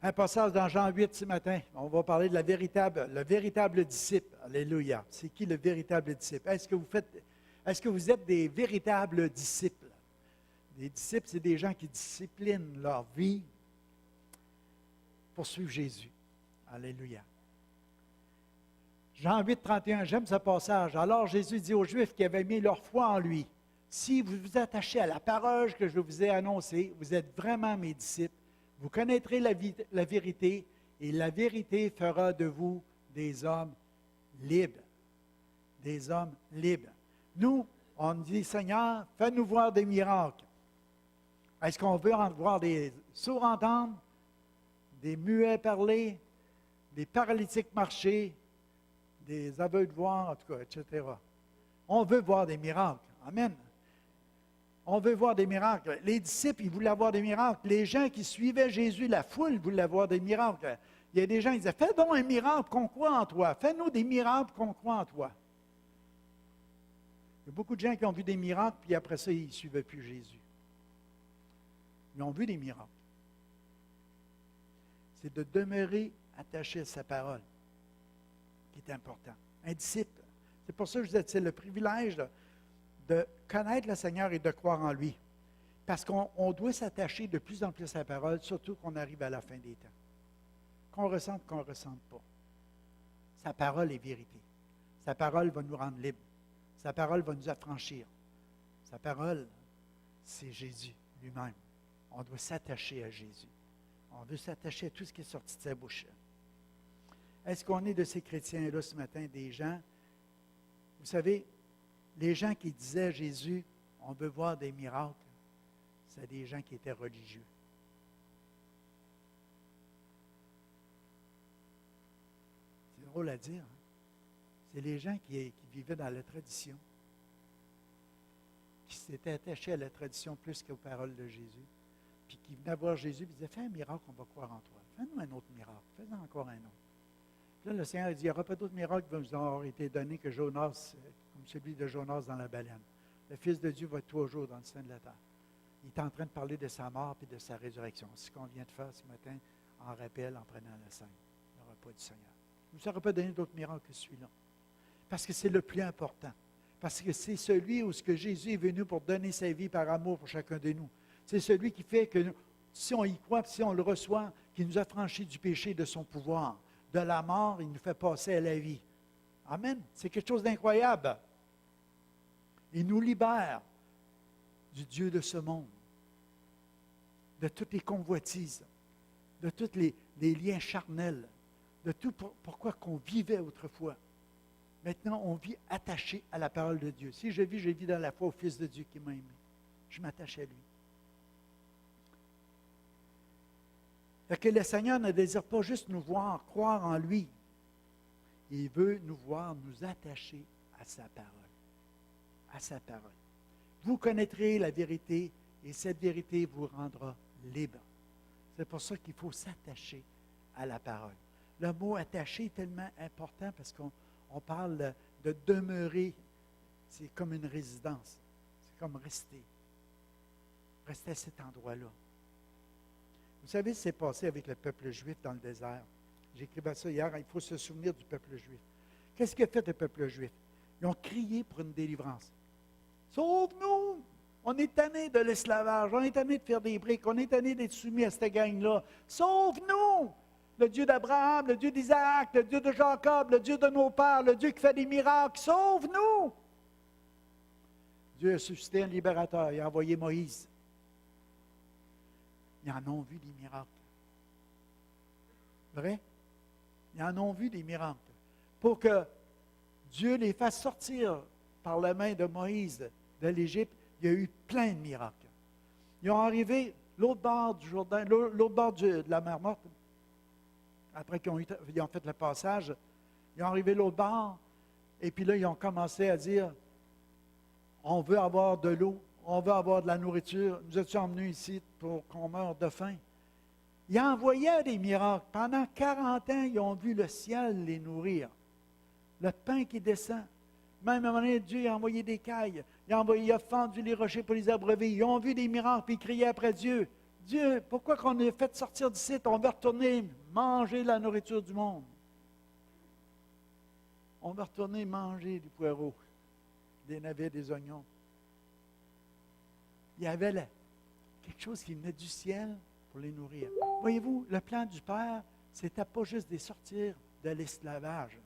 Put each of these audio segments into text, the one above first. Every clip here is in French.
Un passage dans Jean 8 ce matin. On va parler de le véritable disciple. Alléluia. C'est qui le véritable disciple? Est-ce que vous êtes des véritables disciples? Des disciples, c'est des gens qui disciplinent leur vie pour suivre Jésus. Alléluia. Jean 8, 31, j'aime ce passage. Alors Jésus dit aux Juifs qui avaient mis leur foi en lui, si vous vous attachez à la parole que je vous ai annoncée, vous êtes vraiment mes disciples. Vous connaîtrez la vérité et la vérité fera de vous des hommes libres. Des hommes libres. Nous, on dit, Seigneur, fais-nous voir des miracles. Est-ce qu'on veut voir des sourds entendre, des muets parler, des paralytiques marcher, des aveugles voir, en tout cas, etc. On veut voir des miracles. Amen. On veut voir des miracles. Les disciples, ils voulaient voir des miracles. Les gens qui suivaient Jésus, la foule voulait voir des miracles. Il y a des gens qui disaient, fais donc un miracle qu'on croit en toi. Fais-nous des miracles qu'on croit en toi. Il y a beaucoup de gens qui ont vu des miracles, puis après ça, ils ne suivaient plus Jésus. Ils ont vu des miracles. C'est de demeurer attaché à sa parole qui est important. Un disciple. C'est pour ça que je disais, c'est le privilège de connaître le Seigneur et de croire en lui. Parce qu'on doit s'attacher de plus en plus à sa parole, surtout qu'on arrive à la fin des temps. Qu'on ressente pas. Sa parole est vérité. Sa parole va nous rendre libres. Sa parole va nous affranchir. Sa parole, c'est Jésus lui-même. On doit s'attacher à Jésus. On veut s'attacher à tout ce qui est sorti de sa bouche. Est-ce qu'on est de ces chrétiens-là ce matin, des gens, vous savez, les gens qui disaient à Jésus, on veut voir des miracles, c'est des gens qui étaient religieux. C'est drôle à dire. Hein? C'est les gens qui vivaient dans la tradition, qui s'étaient attachés à la tradition plus qu'aux paroles de Jésus, puis qui venaient voir Jésus et disaient, fais un miracle, on va croire en toi. Fais-nous un autre miracle, fais-en encore un autre. Puis là, le Seigneur a dit, il n'y aura pas d'autres miracles qui vont vous avoir été donnés que Jonas, comme celui de Jonas dans la baleine. Le Fils de Dieu va être toujours dans le sein de la terre. Il est en train de parler de sa mort et de sa résurrection. C'est ce qu'on vient de faire ce matin en rappel, en prenant la scène. Le repas du Seigneur. Il ne vous aura pas donné d'autres miracles que celui-là. Parce que c'est le plus important. Parce que c'est celui où ce que Jésus est venu pour donner sa vie par amour pour chacun de nous. C'est celui qui fait que si on y croit, si on le reçoit, qui nous a franchis du péché de son pouvoir. De la mort, il nous fait passer à la vie. Amen. C'est quelque chose d'incroyable. Il nous libère du Dieu de ce monde, de toutes les convoitises, de tous les liens charnels, de tout pourquoi qu'on vivait autrefois. Maintenant, on vit attaché à la parole de Dieu. Si je vis dans la foi au Fils de Dieu qui m'a aimé. Je m'attache à lui. Fait que le Seigneur ne désire pas juste nous voir croire en lui. Il veut nous voir nous attacher à sa parole. À sa parole. Vous connaîtrez la vérité et cette vérité vous rendra libre. C'est pour ça qu'il faut s'attacher à la parole. Le mot attaché est tellement important parce qu'on parle de demeurer. C'est comme une résidence. C'est comme rester. Rester à cet endroit-là. Vous savez ce qui s'est passé avec le peuple juif dans le désert? J'écrivais ça hier, il faut se souvenir du peuple juif. Qu'est-ce qu'a fait le peuple juif? Ils ont crié pour une délivrance. Sauve-nous! On est tanné de l'esclavage, on est tanné de faire des briques, on est tanné d'être soumis à cette gang-là. Sauve-nous! Le Dieu d'Abraham, le Dieu d'Isaac, le Dieu de Jacob, le Dieu de nos pères, le Dieu qui fait des miracles, sauve-nous! Dieu a suscité un libérateur, il a envoyé Moïse. Ils en ont vu des miracles. Vrai? Ils en ont vu des miracles. Pour que Dieu les fasse sortir par la main de Moïse de l'Égypte, il y a eu plein de miracles. Ils ont arrivé l'autre bord du Jourdain, l'autre bord de la mer Morte. Après qu'ils ont fait le passage, ils ont arrivé l'autre bord, et puis là, ils ont commencé à dire, on veut avoir de l'eau. On veut avoir de la nourriture. Nous étions emmenés ici pour qu'on meure de faim. Ils envoyaient des miracles. Pendant 40 ans, ils ont vu le ciel les nourrir. Le pain qui descend. Même à un moment donné, Dieu a envoyé des cailles. Il a fendu les rochers pour les abreuver. Ils ont vu des miracles, puis ils criaient après Dieu. Dieu, pourquoi qu'on est fait sortir d'ici? On va retourner manger la nourriture du monde. On va retourner manger du poireau, des navets, des oignons. Il y avait quelque chose qui venait du ciel pour les nourrir. Voyez-vous, le plan du Père, c'était pas juste de les sortir de l'esclavage.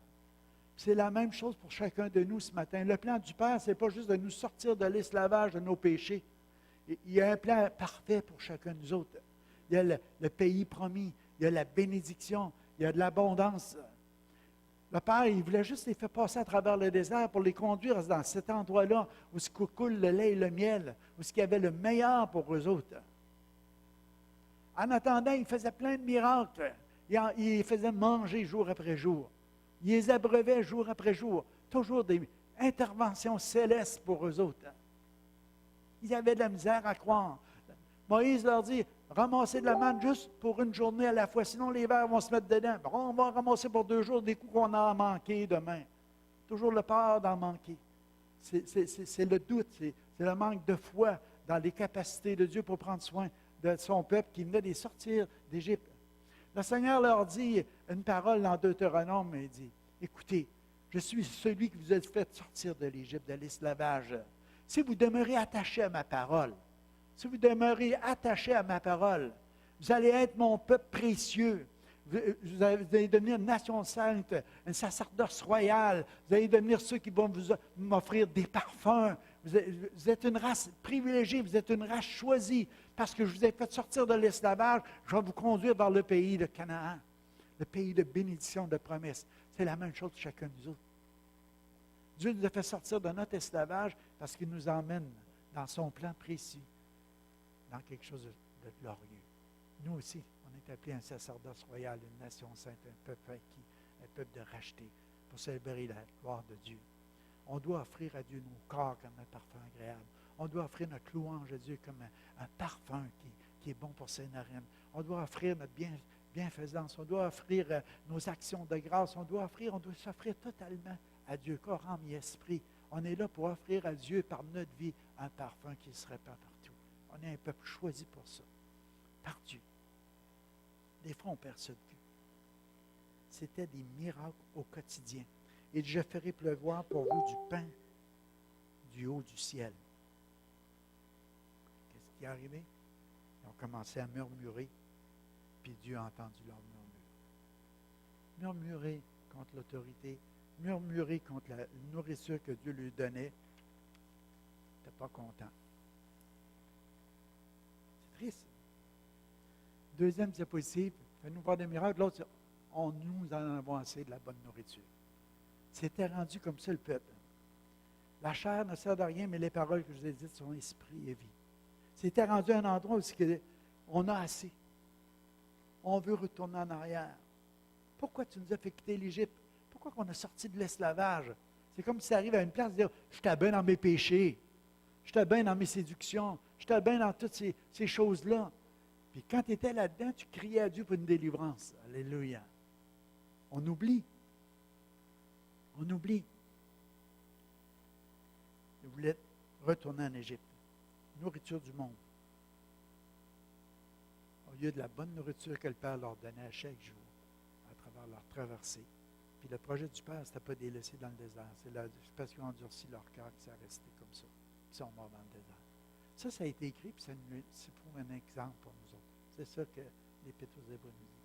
C'est la même chose pour chacun de nous ce matin. Le plan du Père, ce n'est pas juste de nous sortir de l'esclavage de nos péchés. Il y a un plan parfait pour chacun de nous autres. Il y a le pays promis, il y a la bénédiction, il y a de l'abondance. Le Père, il voulait juste les faire passer à travers le désert pour les conduire dans cet endroit-là où se coule le lait et le miel, où il y avait le meilleur pour eux autres. En attendant, il faisait plein de miracles. Il les faisait manger jour après jour. Il les abreuvait jour après jour. Toujours des interventions célestes pour eux autres. Ils avaient de la misère à croire. Moïse leur dit, ramassez de la manne juste pour une journée à la fois, sinon les vers vont se mettre dedans. Bon, on va ramasser pour 2 jours des coups qu'on a manqué demain. Toujours le peur d'en manquer. C'est le doute, c'est le manque de foi dans les capacités de Dieu pour prendre soin de son peuple qui venait de les sortir d'Égypte. Le Seigneur leur dit une parole dans Deutéronome, il dit, écoutez, je suis celui qui vous a fait sortir de l'Égypte, de l'esclavage. Si vous demeurez attachés à ma parole, si vous demeurez attachés à ma parole, vous allez être mon peuple précieux. Vous allez devenir une nation sainte, un sacerdoce royal. Vous allez devenir ceux qui vont m'offrir des parfums. Vous êtes une race privilégiée, vous êtes une race choisie. Parce que je vous ai fait sortir de l'esclavage, je vais vous conduire vers le pays de Canaan, le pays de bénédiction, de promesse. C'est la même chose pour chacun de nous autres. Dieu nous a fait sortir de notre esclavage parce qu'il nous emmène dans son plan précis, dans quelque chose de glorieux. Nous aussi, on est appelés un sacerdoce royal, une nation sainte, un peuple acquis, un peuple de racheté, pour célébrer la gloire de Dieu. On doit offrir à Dieu nos corps comme un parfum agréable. On doit offrir notre louange à Dieu comme un parfum qui est bon pour ses narines. On doit offrir notre bienfaisance. On doit offrir nos actions de grâce. On doit s'offrir totalement à Dieu, corps, âme et esprit. On est là pour offrir à Dieu par notre vie un parfum qui se répand partout. On est un peuple choisi pour ça, par Dieu. Des fois, on perd ça de vue. C'était des miracles au quotidien. Et je ferai pleuvoir pour vous du pain du haut du ciel. Qu'est-ce qui est arrivé? Ils ont commencé à murmurer, puis Dieu a entendu leur murmure. Murmurer contre l'autorité, murmurer contre la nourriture que Dieu lui donnait. Il n'était pas content. C'est triste. Deuxième diapositive, fais-nous voir des miracles. L'autre, nous en avons assez de la bonne nourriture. C'était rendu comme ça le peuple. La chair ne sert de rien, mais les paroles que je vous ai dites sont esprit et vie. C'était rendu un endroit où on a assez. On veut retourner en arrière. Pourquoi tu nous as fait quitter l'Égypte? Pourquoi on a sorti de l'esclavage? C'est comme si ça arrive à une place de dire, j'étais bien dans mes péchés, j'étais bien dans mes séductions, j'étais bien dans toutes ces choses-là. Puis quand tu étais là-dedans, tu criais à Dieu pour une délivrance. Alléluia. On oublie. On oublie. Ils voulaient retourner en Égypte. Nourriture du monde. Au lieu de la bonne nourriture que le Père leur donnait à chaque jour, à travers leur traversée. Puis le projet du Père, ce n'était pas de les laisser dans le désert. C'est parce qu'ils ont endurci leur cœur que ça a resté comme ça. Ils sont morts dans le désert. Ça a été écrit, puis c'est pour un exemple pour nous autres. C'est ça que l'Épître aux Hébreux nous dit.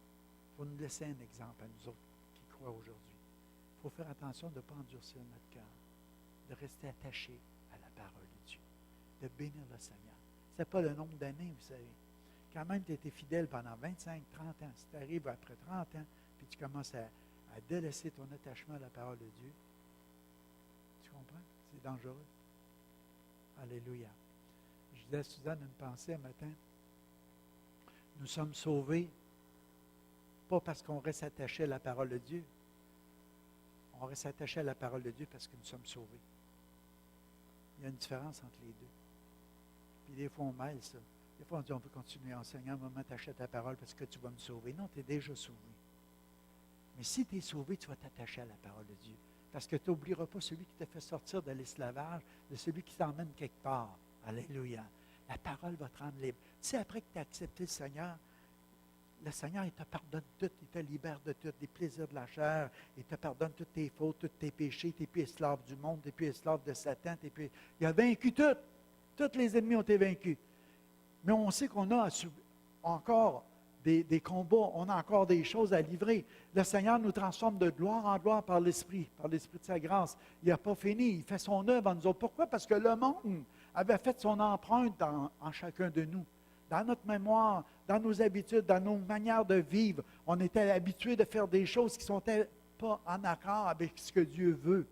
Il faut nous laisser un exemple à nous autres qui croient aujourd'hui. Il faut faire attention de ne pas endurcir notre cœur, de rester attaché à la parole de Dieu, de bénir le Seigneur. Ce n'est pas le nombre d'années, vous savez. Quand même, tu as été fidèle pendant 25, 30 ans. Si tu arrives après 30 ans, puis tu commences à délaisser ton attachement à la parole de Dieu, tu comprends? C'est dangereux. Alléluia. Je disais à Suzanne une pensée un matin. Nous sommes sauvés, pas parce qu'on reste attaché à la parole de Dieu. On reste attaché à la parole de Dieu parce que nous sommes sauvés. Il y a une différence entre les deux. Puis des fois, on mêle ça. Des fois, on dit, on peut continuer à enseigner, un moment, t'achètes ta parole parce que tu vas me sauver. Non, tu es déjà sauvé. Mais si tu es sauvé, tu vas t'attacher à la parole de Dieu. Parce que tu n'oublieras pas celui qui t'a fait sortir de l'esclavage, de celui qui t'emmène quelque part. Alléluia. La parole va te rendre libre. Si après que tu as accepté le Seigneur, il te pardonne tout, il te libère de tout, des plaisirs de la chair, il te pardonne toutes tes fautes, tous tes péchés, tu n'es plus esclave du monde, tu n'es plus esclave de Satan, il a vaincu tout. Tous les ennemis ont été vaincus. Mais on sait qu'on a encore des combats, on a encore des choses à livrer. Le Seigneur nous transforme de gloire en gloire par l'Esprit de sa grâce. Il n'a pas fini, il fait son œuvre en nous autres. Pourquoi? Parce que le monde avait fait son empreinte en chacun de nous. Dans notre mémoire, dans nos habitudes, dans nos manières de vivre, on était habitués de faire des choses qui ne sont pas en accord avec ce que Dieu veut.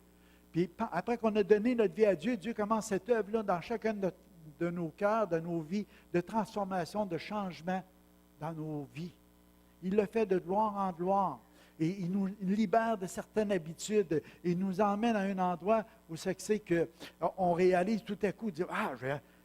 Puis après qu'on a donné notre vie à Dieu, Dieu commence cette œuvre-là dans chacun de nos cœurs, de nos vies, de transformation, de changement dans nos vies. Il le fait de gloire en gloire. Et il nous libère de certaines habitudes. Il nous emmène à un endroit où c'est qu'on réalise tout à coup, dire,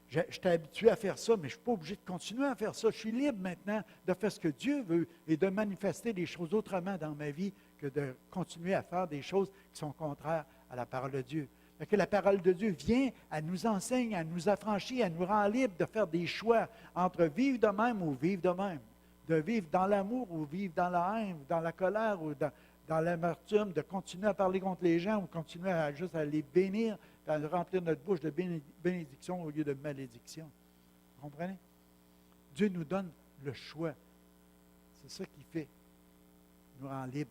j'étais habitué à faire ça, mais je ne suis pas obligé de continuer à faire ça. Je suis libre maintenant de faire ce que Dieu veut et de manifester des choses autrement dans ma vie que de continuer à faire des choses qui sont contraires à la parole de Dieu. Fait que la parole de Dieu vient, elle nous enseigne, elle nous affranchit, elle nous rend libre de faire des choix entre vivre de même ou vivre de même. De vivre dans l'amour ou vivre dans la haine, ou dans la colère ou dans l'amertume, de continuer à parler contre les gens ou continuer juste à les bénir, à remplir notre bouche de bénédiction au lieu de malédiction. Vous comprenez? Dieu nous donne le choix. C'est ça qu'il fait. Il nous rend libre.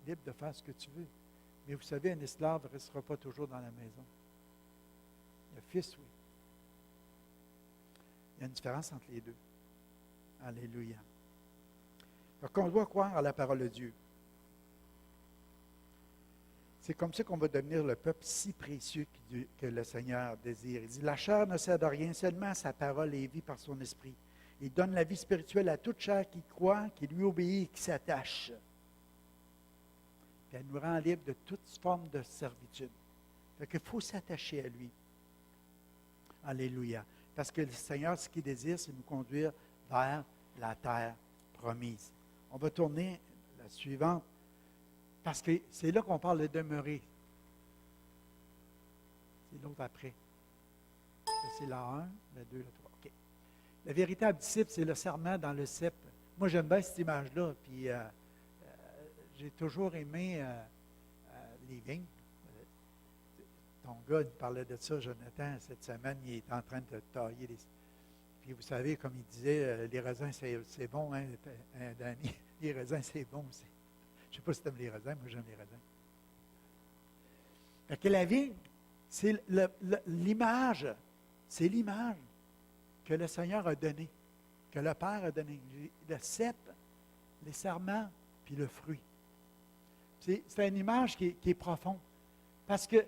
Libre de faire ce que tu veux. Mais vous savez, un esclave ne restera pas toujours dans la maison. Le fils, oui. Il y a une différence entre les deux. Alléluia. Donc, on doit croire à la parole de Dieu. C'est comme ça qu'on va devenir le peuple si précieux que le Seigneur désire. Il dit, la chair ne sert de rien, seulement sa parole est vie par son esprit. Il donne la vie spirituelle à toute chair qui croit, qui lui obéit et qui s'attache. Puis elle nous rend libre de toute forme de servitude. Fait qu'il faut s'attacher à lui. Alléluia. Parce que le Seigneur, ce qu'il désire, c'est nous conduire vers la terre promise. On va tourner la suivante, parce que c'est là qu'on parle de demeurer. C'est l'autre après. Ça, c'est la 1, la 2, la 3. OK. Le véritable disciple, c'est le serment dans le cep. Moi, j'aime bien cette image-là, puis j'ai toujours aimé les vignes. Ton gars il parlait de ça, Jonathan, cette semaine, il est en train de tailler les... Puis vous savez, comme il disait, les raisins, c'est bon, hein, Danny? Les raisins, c'est bon aussi. Je ne sais pas si tu aimes les raisins, moi j'aime les raisins. Fait que la vigne, c'est l'image, c'est l'image que le Seigneur a donnée, que le Père a donnée. Le cep, les serments, puis le fruit. C'est une image qui est profonde. Parce que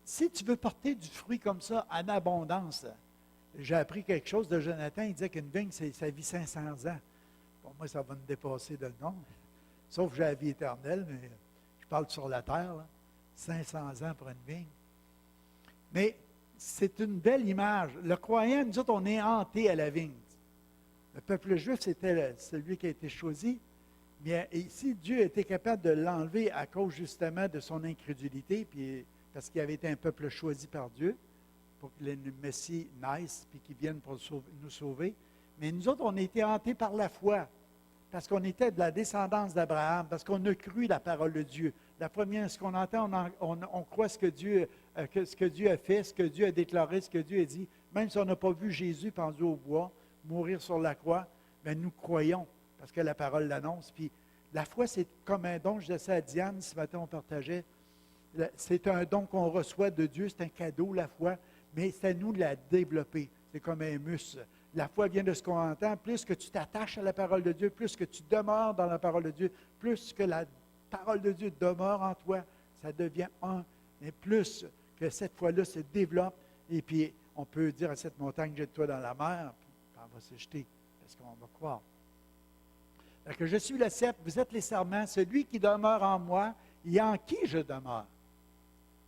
si tu veux porter du fruit comme ça en abondance, j'ai appris quelque chose de Jonathan, il disait qu'une vigne, ça vit 500 ans. Pour moi, ça va me dépasser de nom. Sauf que j'ai la vie éternelle, mais je parle sur la terre, là. 500 ans pour une vigne. Mais c'est une belle image. Le croyant, nous autres, on est hantés à la vigne. Le peuple juif, c'était celui qui a été choisi. Mais ici, Dieu était capable de l'enlever à cause justement de son incrédulité, puis parce qu'il avait été un peuple choisi par Dieu, pour que le Messie naisse, puis qu'il vienne pour nous sauver. Mais nous autres, on a été hantés par la foi, parce qu'on était de la descendance d'Abraham, parce qu'on a cru la parole de Dieu. La première, ce qu'on entend, on croit ce que Dieu a fait, ce que Dieu a déclaré, ce que Dieu a dit. Même si on n'a pas vu Jésus pendu au bois, mourir sur la croix, bien, nous croyons, parce que la parole l'annonce. Puis la foi, c'est comme un don, je disais ça à Diane, ce matin on partageait. C'est un don qu'on reçoit de Dieu, c'est un cadeau, la foi, mais c'est à nous de la développer. C'est comme un muscle. La foi vient de ce qu'on entend. Plus que tu t'attaches à la parole de Dieu, plus que tu demeures dans la parole de Dieu, plus que la parole de Dieu demeure en toi, ça devient un. Mais plus que cette foi-là se développe, et puis on peut dire à cette montagne, jette-toi dans la mer, puis on va se jeter, parce qu'on va croire. Donc, je suis le cep, vous êtes les serments, celui qui demeure en moi, et en qui je demeure.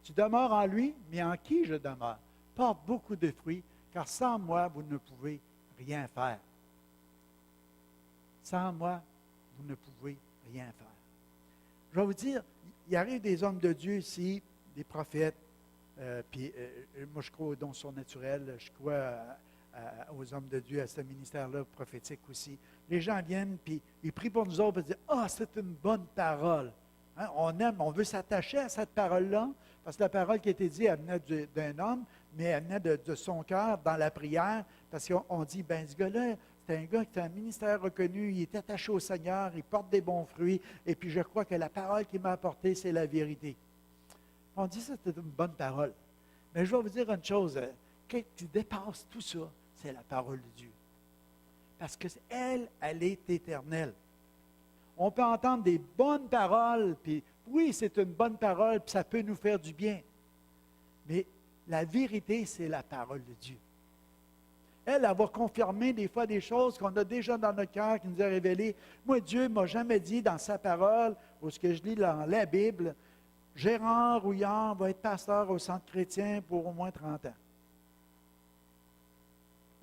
Tu demeures en lui, mais en qui je demeure. Porte beaucoup de fruits, car sans moi, vous ne pouvez rien faire. Sans moi, vous ne pouvez rien faire. Je vais vous dire, il arrive des hommes de Dieu ici, des prophètes, puis moi je crois aux dons surnaturels, je crois aux hommes de Dieu, à ce ministère-là prophétique aussi. Les gens viennent, puis ils prient pour nous autres, et disent, « Ah, c'est une bonne parole. » Hein, on aime, on veut s'attacher à cette parole-là, parce que la parole qui a été dite, elle venait d'un homme, mais elle venait de son cœur dans la prière, parce qu'on dit, ben ce gars-là, c'est un gars qui a un ministère reconnu, il est attaché au Seigneur, il porte des bons fruits, et puis je crois que la parole qu'il m'a apportée, c'est la vérité. On dit ça, c'est une bonne parole. Mais je vais vous dire une chose, qui dépasse tout ça, c'est la parole de Dieu. Parce qu'elle, elle est éternelle. On peut entendre des bonnes paroles, puis oui, c'est une bonne parole, puis ça peut nous faire du bien. Mais la vérité, c'est la parole de Dieu. Elle va confirmer des fois des choses qu'on a déjà dans notre cœur, qui nous a révélées. Moi, Dieu ne m'a jamais dit dans sa parole, ou ce que je lis dans la Bible, Gérard Rouillard va être pasteur au centre chrétien pour au moins 30 ans.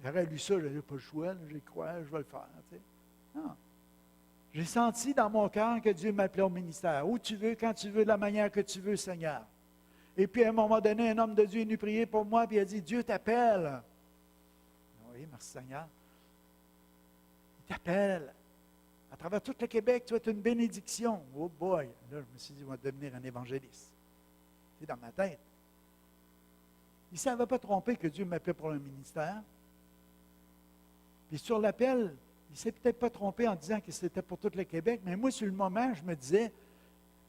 J'aurais lu ça, je n'avais pas le choix, j'y crois, je vais le faire. Tu sais. Non. J'ai senti dans mon cœur que Dieu m'appelait au ministère. Où tu veux, quand tu veux, de la manière que tu veux, Seigneur. Et puis, à un moment donné, un homme de Dieu est venu prier pour moi, puis il a dit, Dieu t'appelle. Oui, merci Seigneur. Il t'appelle. À travers tout le Québec, tu es une bénédiction. Oh boy! Là, je me suis dit, je vais devenir un évangéliste. C'est dans ma tête. Il ne s'avait pas trompé que Dieu m'appelait pour le ministère. Puis sur l'appel, il ne s'est peut-être pas trompé en disant que c'était pour tout le Québec, mais moi, sur le moment, je me disais,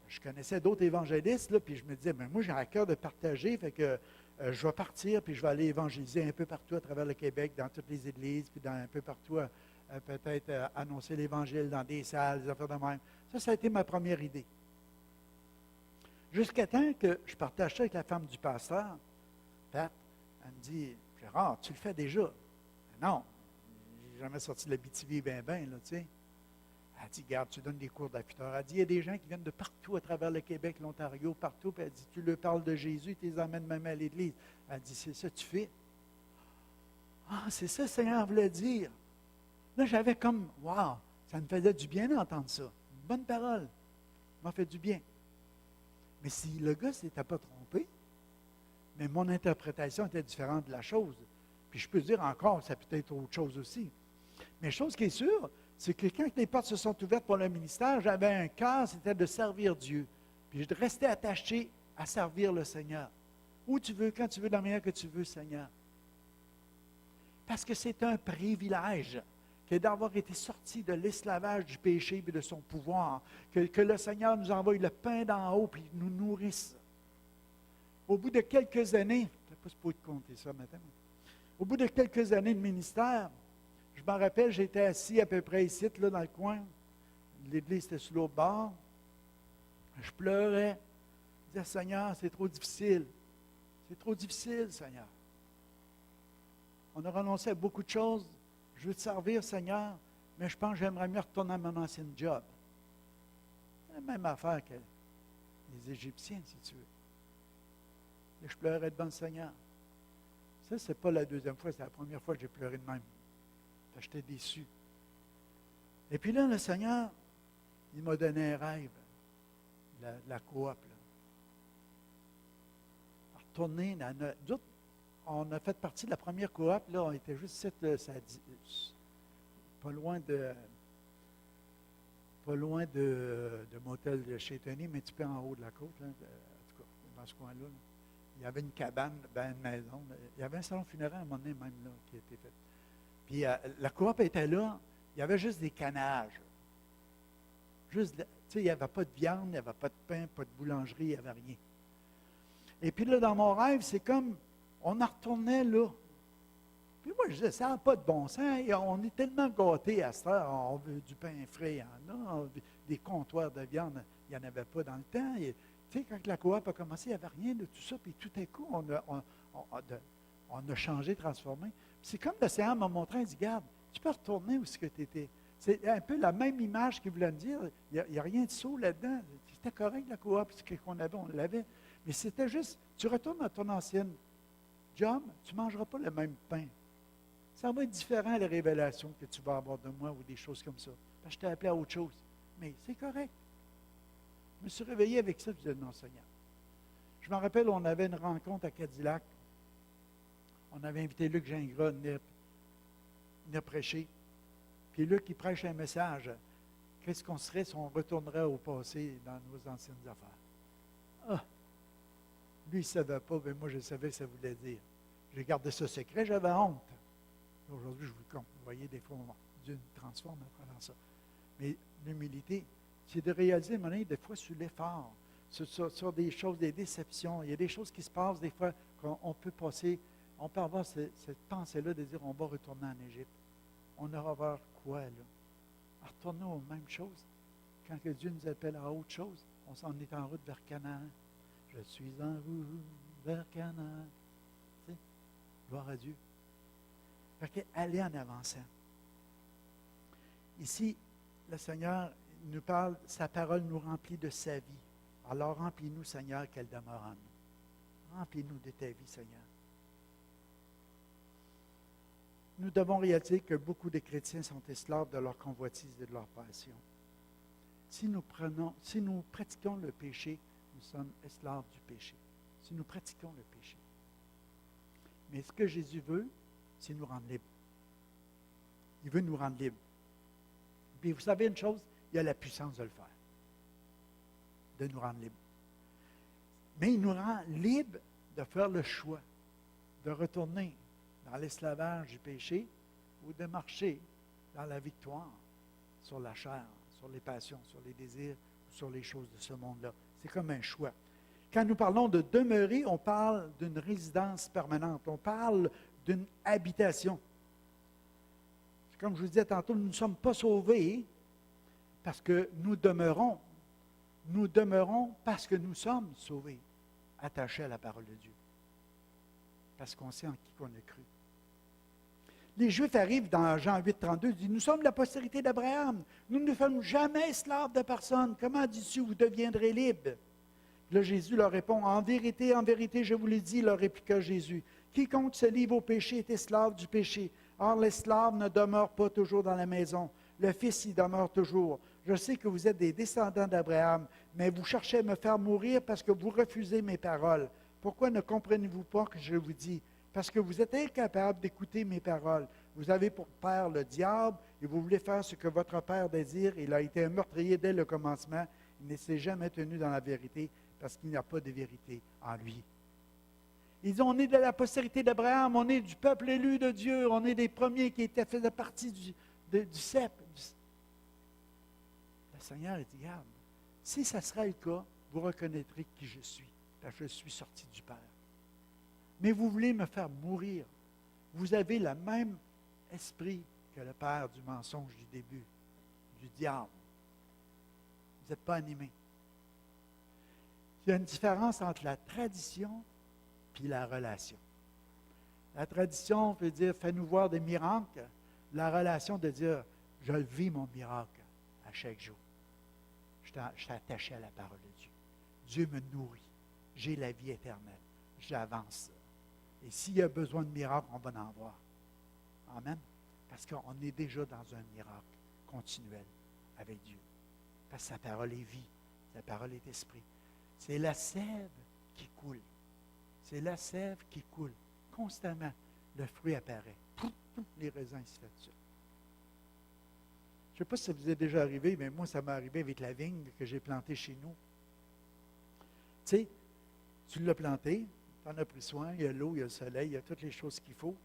je connaissais d'autres évangélistes, là, puis je me disais, ben, moi, j'ai à cœur de partager, fait que je vais partir, puis je vais aller évangéliser un peu partout à travers le Québec, dans toutes les églises, puis un peu partout, peut-être annoncer l'Évangile dans des salles, des affaires de même. Ça a été ma première idée. Jusqu'à temps que je partage ça avec la femme du pasteur, Pat, elle me dit, Gérard, tu le fais déjà. Non, je n'ai jamais sorti de la BTV bien, là, tu sais. Elle dit, regarde, tu donnes des cours d'affûteur. Elle dit, il y a des gens qui viennent de partout à travers le Québec, l'Ontario, partout. Puis elle dit, tu leur parles de Jésus, tu les emmènes même à l'Église. Elle dit, c'est ça que tu fais. Ah, c'est ça que le Seigneur voulait dire. Là, j'avais comme, wow, ça me faisait du bien d'entendre ça. Une bonne parole. Ça m'a fait du bien. Mais si le gars ne s'était pas trompé, mais mon interprétation était différente de la chose. Puis je peux dire encore, ça peut être autre chose aussi. Mais chose qui est sûre, c'est que quand les portes se sont ouvertes pour le ministère, j'avais un cœur, c'était de servir Dieu. Puis je restais attaché à servir le Seigneur. Où tu veux, quand tu veux, de la manière que tu veux, Seigneur. Parce que c'est un privilège que d'avoir été sorti de l'esclavage du péché et de son pouvoir, que le Seigneur nous envoie le pain d'en haut et nous nourrisse. Au bout de quelques années, je ne sais pas si je peux te compter ça maintenant, au bout de quelques années de ministère, je m'en rappelle, j'étais assis à peu près ici, là, dans le coin. L'église était sur l'autre bord. Je pleurais. Je disais, Seigneur, c'est trop difficile. C'est trop difficile, Seigneur. On a renoncé à beaucoup de choses. Je veux te servir, Seigneur, mais je pense que j'aimerais mieux retourner à mon ancien job. C'est la même affaire que les Égyptiens, si tu veux. Et je pleurais devant le Seigneur. Ça, ce n'est pas la deuxième fois, c'est la première fois que j'ai pleuré de même. J'étais déçu. Et puis là, le Seigneur, il m'a donné un rêve, la coop. Là. Retourner dans notre... On a fait partie de la première coop, là, on était juste pas loin de motel de chez Tony, mais un petit peu en haut de la côte, là, en tout cas, dans ce coin-là. Là. Il y avait une cabane, une maison. Là. Il y avait un salon funéraire à un moment donné même là, qui a été fait. Puis la coop était là, il y avait juste des canages. Juste, tu sais, il n'y avait pas de viande, il n'y avait pas de pain, pas de boulangerie, il n'y avait rien. Et puis là, dans mon rêve, c'est comme, on en retournait là. Puis moi, je disais, ça n'a pas de bon sens. Et on est tellement gâtés à cette heure, on veut du pain frais, il y en a, on veut des comptoirs de viande, il n'y en avait pas dans le temps. Et, tu sais, quand la coop a commencé, il n'y avait rien de tout ça, puis tout à coup, on a changé, transformé. C'est comme le Seigneur m'a montré, il dit, regarde, tu peux retourner où ce que tu étais. C'est un peu la même image qu'il voulait me dire. Il n'y a rien de saut là-dedans. C'était correct, la coop, ce qu'on avait, on l'avait. Mais c'était juste, tu retournes à ton ancienne job, tu ne mangeras pas le même pain. Ça va être différent, les révélations que tu vas avoir de moi ou des choses comme ça. Parce que je t'ai appelé à autre chose. Mais c'est correct. Je me suis réveillé avec ça, je disais, non, Seigneur. Je me rappelle, on avait une rencontre à Cadillac. On avait invité Luc Gingras, venir prêcher. Puis Luc, il prêche un message. Qu'est-ce qu'on serait si on retournerait au passé dans nos anciennes affaires? Ah! Lui, il ne savait pas, mais moi, je savais ce que ça voulait dire. J'ai gardé ça secret, j'avais honte. Aujourd'hui, je vous le compte. Vous voyez, des fois, Dieu nous transforme à travers ça. Mais l'humilité, c'est de réaliser, des fois, sur l'effort, sur des choses, des déceptions. Il y a des choses qui se passent, des fois, qu'on peut passer, on peut avoir cette pensée-là de dire, on va retourner en Égypte. On aura voir quoi, là? Retournons aux mêmes choses. Quand que Dieu nous appelle à autre chose, on s'en est en route vers Canaan. Je suis en route vers Canaan. Tu sais, gloire à Dieu. Fait qu'aller en avançant. Ici, le Seigneur nous parle, sa parole nous remplit de sa vie. Alors remplis-nous, Seigneur, qu'elle demeure en nous. Remplis-nous de ta vie, Seigneur. Nous devons réaliser que beaucoup de chrétiens sont esclaves de leur convoitise et de leur passion. Si nous pratiquons le péché, nous sommes esclaves du péché. Si nous pratiquons le péché. Mais ce que Jésus veut, c'est nous rendre libres. Il veut nous rendre libres. Puis vous savez une chose, il a la puissance de le faire. De nous rendre libres. Mais il nous rend libres de faire le choix, de retourner dans l'esclavage du péché ou de marcher dans la victoire sur la chair, sur les passions, sur les désirs, sur les choses de ce monde-là. C'est comme un choix. Quand nous parlons de demeurer, on parle d'une résidence permanente. On parle d'une habitation. Comme je vous disais tantôt, nous ne sommes pas sauvés parce que nous demeurons. Nous demeurons parce que nous sommes sauvés, attachés à la parole de Dieu. Parce qu'on sait en qui qu'on a cru. Les Juifs arrivent dans Jean 8, 32, ils disent, nous sommes la postérité d'Abraham. Nous ne sommes jamais esclaves de personne. Comment dis-tu, vous deviendrez libres? Là, Jésus leur répond, en vérité, je vous l'ai dit, leur répliqua Jésus. Quiconque se livre au péché est esclave du péché. Or, l'esclave ne demeure pas toujours dans la maison. Le Fils y demeure toujours. Je sais que vous êtes des descendants d'Abraham, mais vous cherchez à me faire mourir parce que vous refusez mes paroles. Pourquoi ne comprenez-vous pas que je vous dis? Parce que vous êtes incapable d'écouter mes paroles. Vous avez pour père le diable et vous voulez faire ce que votre père désire. Il a été un meurtrier dès le commencement. Il ne s'est jamais tenu dans la vérité parce qu'il n'y a pas de vérité en lui. Ils disent, on est de la postérité d'Abraham, on est du peuple élu de Dieu, on est des premiers qui faisaient partie du cep. Le Seigneur dit, regarde, si ça sera le cas, vous reconnaîtrez qui je suis, parce que je suis sorti du Père. Mais vous voulez me faire mourir. Vous avez le même esprit que le père du mensonge du début, du diable. Vous n'êtes pas animé. Il y a une différence entre la tradition et la relation. La tradition veut dire, fais-nous voir des miracles. La relation de dire, je vis mon miracle à chaque jour. Je suis attaché à la parole de Dieu. Dieu me nourrit. J'ai la vie éternelle. J'avance. Et s'il y a besoin de miracle, on va en voir. Amen. Parce qu'on est déjà dans un miracle continuel avec Dieu. Parce que sa parole est vie. Sa parole est esprit. C'est la sève qui coule. C'est la sève qui coule. Constamment, le fruit apparaît. Les raisins se font ça. Je ne sais pas si ça vous est déjà arrivé, mais moi, ça m'est arrivé avec la vigne que j'ai plantée chez nous. Tu sais, tu l'as plantée, tu en as pris soin, il y a l'eau, il y a le soleil, il y a toutes les choses qu'il faut.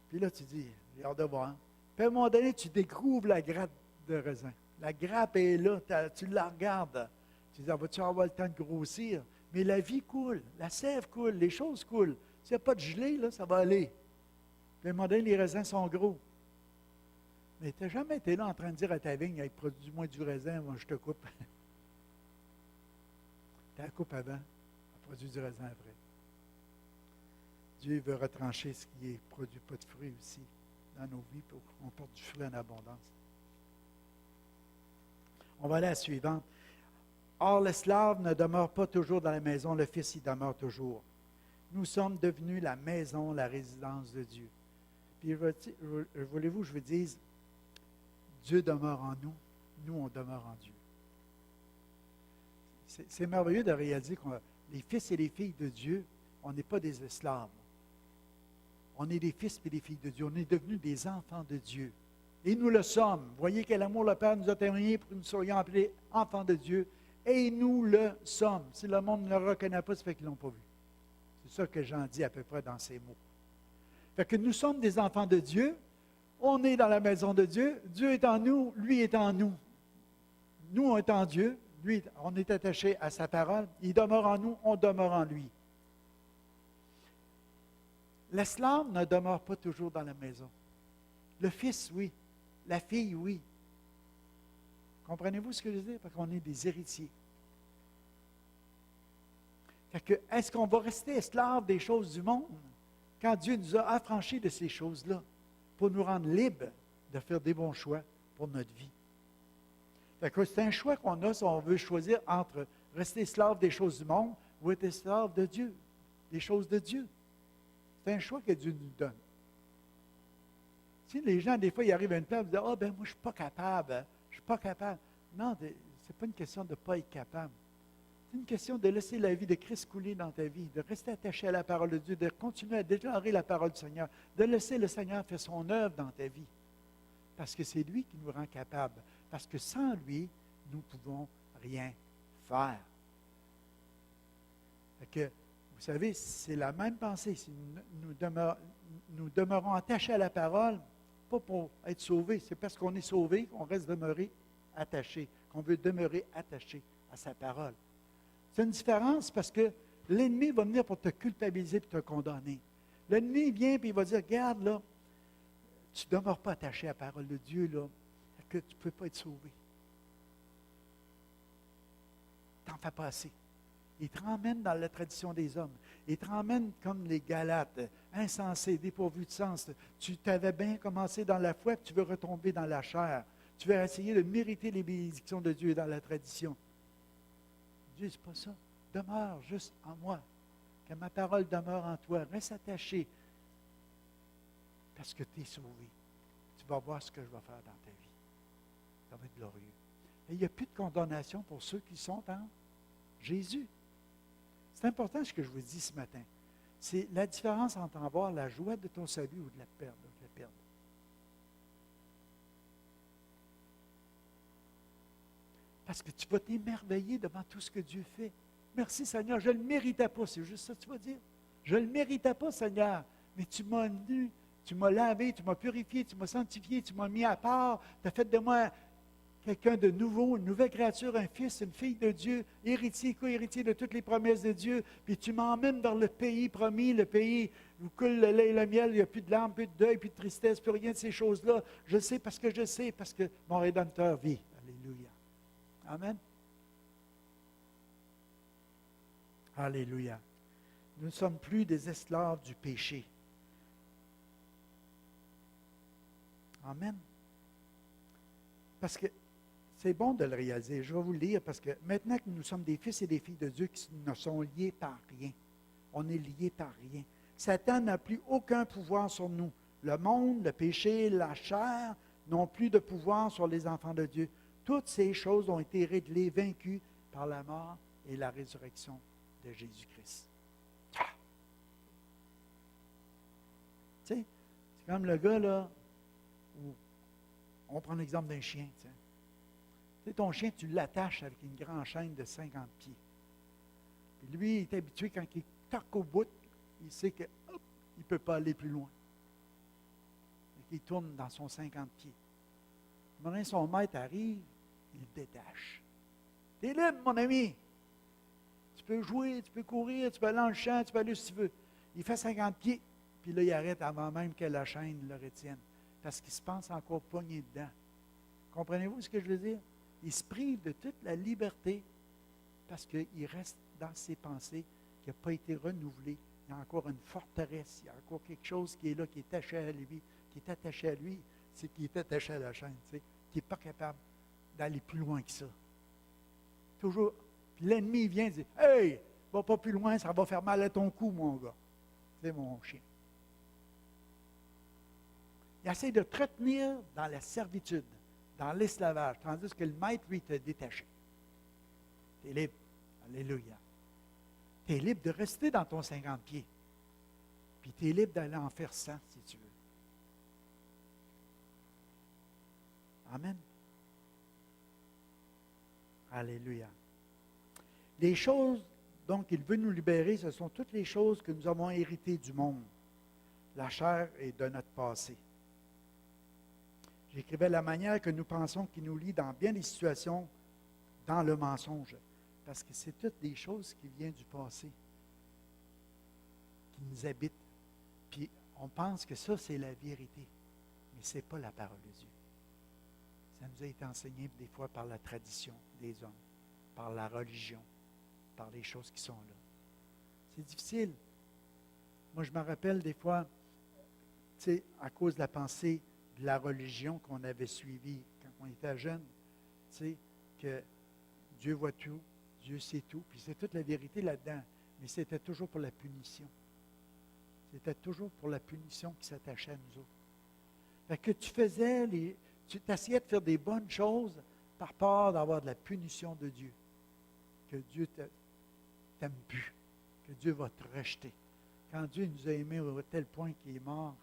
Puis là, tu dis, j'ai hâte de voir. Puis à un moment donné, tu découvres la grappe de raisin. La grappe est là, tu la regardes. Tu dis, vas-tu avoir le temps de grossir? Mais la vie coule, la sève coule, les choses coulent. S'il n'y a pas de gelée, là, ça va aller. Puis à un moment donné, les raisins sont gros. Mais tu n'as jamais été là en train de dire à ta vigne, hey, produis-moi du raisin, moi je te coupe. Tu la coupes avant, elle produit du raisin après. Dieu veut retrancher ce qui ne produit pas de fruits aussi dans nos vies pour qu'on porte du fruit en abondance. On va aller à la suivante. Or, l'esclave ne demeure pas toujours dans la maison, le Fils y demeure toujours. Nous sommes devenus la maison, la résidence de Dieu. Puis, voulez-vous que je vous dise, Dieu demeure en nous, nous, on demeure en Dieu. C'est merveilleux de réaliser que les fils et les filles de Dieu, on n'est pas des esclaves. On est des fils et des filles de Dieu. On est devenus des enfants de Dieu. Et nous le sommes. Voyez quel amour le Père nous a témoigné pour que nous soyons appelés enfants de Dieu. Et nous le sommes. Si le monde ne le reconnaît pas, ça fait qu'ils ne l'ont pas vu. C'est ça que Jean dit à peu près dans ces mots. Fait que nous sommes des enfants de Dieu. On est dans la maison de Dieu. Dieu est en nous. Lui est en nous. Nous, on est en Dieu. Lui, on est attaché à sa parole. Il demeure en nous. On demeure en lui. L'esclave ne demeure pas toujours dans la maison. Le fils, oui. La fille, oui. Comprenez-vous ce que je veux dire? Parce qu'on est des héritiers. Fait que, est-ce qu'on va rester esclave des choses du monde quand Dieu nous a affranchis de ces choses-là pour nous rendre libres de faire des bons choix pour notre vie? Fait que c'est un choix qu'on a si on veut choisir entre rester esclave des choses du monde ou être esclave de Dieu, des choses de Dieu. C'est un choix que Dieu nous donne. Si les gens, des fois, ils arrivent à une place et disent « Ah, ben moi, je ne suis pas capable. Je ne suis pas capable. » Non, ce n'est pas une question de ne pas être capable. C'est une question de laisser la vie de Christ couler dans ta vie, de rester attaché à la parole de Dieu, de continuer à déclarer la parole du Seigneur, de laisser le Seigneur faire son œuvre dans ta vie. Parce que c'est lui qui nous rend capables. Parce que sans lui, nous ne pouvons rien faire. Fait que, vous savez, c'est la même pensée. Si nous demeurons attachés à la parole, pas pour être sauvés, c'est parce qu'on est sauvés qu'on reste demeuré attaché, qu'on veut demeurer attaché à sa parole. C'est une différence parce que l'ennemi va venir pour te culpabiliser et te condamner. L'ennemi vient et il va dire, regarde là, tu ne demeures pas attaché à la parole de Dieu, là, que tu ne peux pas être sauvé. Tu n'en fais pas assez. Il te ramène dans la tradition des hommes. Il te ramène comme les Galates, insensés, dépourvus de sens. Tu t'avais bien commencé dans la foi, puis tu veux retomber dans la chair. Tu veux essayer de mériter les bénédictions de Dieu dans la tradition. Dieu, ce n'est pas ça. Demeure juste en moi. Que ma parole demeure en toi. Reste attaché. Parce que tu es sauvé. Tu vas voir ce que je vais faire dans ta vie. Ça va être glorieux. Et il n'y a plus de condamnation pour ceux qui sont en Jésus. C'est important ce que je vous dis ce matin. C'est la différence entre avoir la joie de ton salut ou de la perdre. Parce que tu vas t'émerveiller devant tout ce que Dieu fait. Merci Seigneur, je ne le méritais pas, c'est juste ça que tu vas dire. Je ne le méritais pas Seigneur, mais tu m'as nu, tu m'as lavé, tu m'as purifié, tu m'as sanctifié, tu m'as mis à part, tu as fait de moi quelqu'un de nouveau, une nouvelle créature, un fils, une fille de Dieu, héritier, co-héritier de toutes les promesses de Dieu, puis tu m'emmènes vers le pays promis, le pays où coule le lait et le miel, il n'y a plus de larmes, plus de deuil, plus de tristesse, plus rien de ces choses-là. Je sais parce que mon Rédempteur vit. Alléluia. Amen. Alléluia. Nous ne sommes plus des esclaves du péché. Amen. Parce que c'est bon de le réaliser. Je vais vous le lire parce que maintenant que nous sommes des fils et des filles de Dieu qui ne sont liés par rien, on est liés par rien. Satan n'a plus aucun pouvoir sur nous. Le monde, le péché, la chair n'ont plus de pouvoir sur les enfants de Dieu. Toutes ces choses ont été réglées, vaincues par la mort et la résurrection de Jésus-Christ. Ah! Tu sais, c'est comme le gars, là, où on prend l'exemple d'un chien. Tu sais, ton chien, tu l'attaches avec une grande chaîne de 50 pieds. Puis lui, il est habitué, quand il toque au bout, il sait qu'il ne peut pas aller plus loin. Il tourne dans son 50 pieds. Maintenant, son maître arrive, il le détache. T'es libre, mon ami. Tu peux jouer, tu peux courir, tu peux aller dans le champ, tu peux aller où tu veux. Il fait 50 pieds, puis là, il arrête avant même que la chaîne le retienne. Parce qu'il se pense encore pogné dedans. Comprenez-vous ce que je veux dire? Il se prive de toute la liberté parce qu'il reste dans ses pensées qui n'a pas été renouvelé. Il y a encore une forteresse, il y a encore quelque chose qui est là, qui est attaché à lui, c'est qu'il est attaché à la chaîne, tu sais, qui n'est pas capable d'aller plus loin que ça. Toujours. Puis l'ennemi vient et dit, « Hey, va pas plus loin, ça va faire mal à ton cou, mon gars. » C'est mon chien. Il essaie de te retenir dans la servitude, dans l'esclavage, tandis que le maître, lui, t'a détaché. Tu es libre. Alléluia. Tu es libre de rester dans ton 50 pieds. Puis Puis tu es libre d'aller en faire 100 si tu veux. Amen. Alléluia. Les choses dont il veut nous libérer, ce sont toutes les choses que nous avons héritées du monde, la chair et de notre passé. J'écrivais la manière que nous pensons qui nous lie dans bien des situations dans le mensonge. Parce que c'est toutes des choses qui viennent du passé, qui nous habitent. Puis on pense que ça, c'est la vérité. Mais ce n'est pas la parole de Dieu. Ça nous a été enseigné des fois par la tradition des hommes, par la religion, par les choses qui sont là. C'est difficile. Moi, je me rappelle des fois, tu sais, à cause de la pensée de la religion qu'on avait suivie quand on était jeune, tu sais, que Dieu voit tout, Dieu sait tout, puis c'est toute la vérité là-dedans, mais c'était toujours pour la punition. C'était toujours pour la punition qui s'attachait à nous autres. Fait que tu t'essayais de faire des bonnes choses par peur d'avoir de la punition de Dieu. Que Dieu t'aime plus, que Dieu va te rejeter. Quand Dieu nous a aimés au tel point qu'il est mort,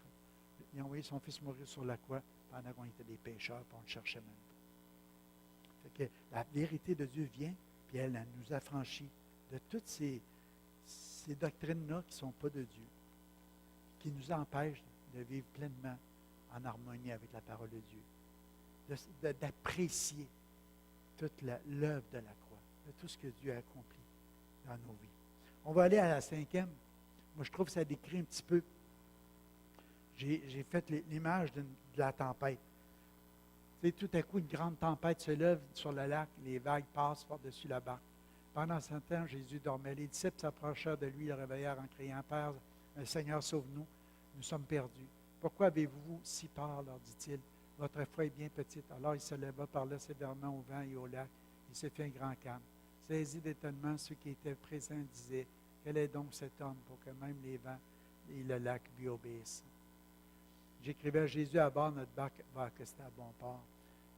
il a envoyé son Fils mourir sur la croix pendant qu'on était des pécheurs, puis on ne le cherchait même pas. Fait que la vérité de Dieu vient, puis elle nous affranchit de toutes ces doctrines-là qui ne sont pas de Dieu, qui nous empêchent de vivre pleinement en harmonie avec la parole de Dieu, d'apprécier toute l'œuvre de la croix, de tout ce que Dieu a accompli dans nos vies. On va aller à la 5e. Moi, je trouve que ça décrit un petit peu. J'ai fait l'image de la tempête. Tu sais, tout à coup, une grande tempête se lève sur le lac, les vagues passent par-dessus la barque. Pendant ce temps, Jésus dormait. Les disciples s'approchèrent de lui, le réveillèrent en criant, « Père, Seigneur, sauve-nous, nous sommes perdus. Pourquoi avez-vous si peur, leur dit-il. Votre foi est bien petite. » Alors il se leva, parla sévèrement au vent et au lac. Il se fit un grand calme. Saisis d'étonnement, ceux qui étaient présents disaient, « Quel est donc cet homme pour que même les vents et le lac lui obéissent? » J'écrivais à Jésus à bord de notre barque, que c'était à bon port.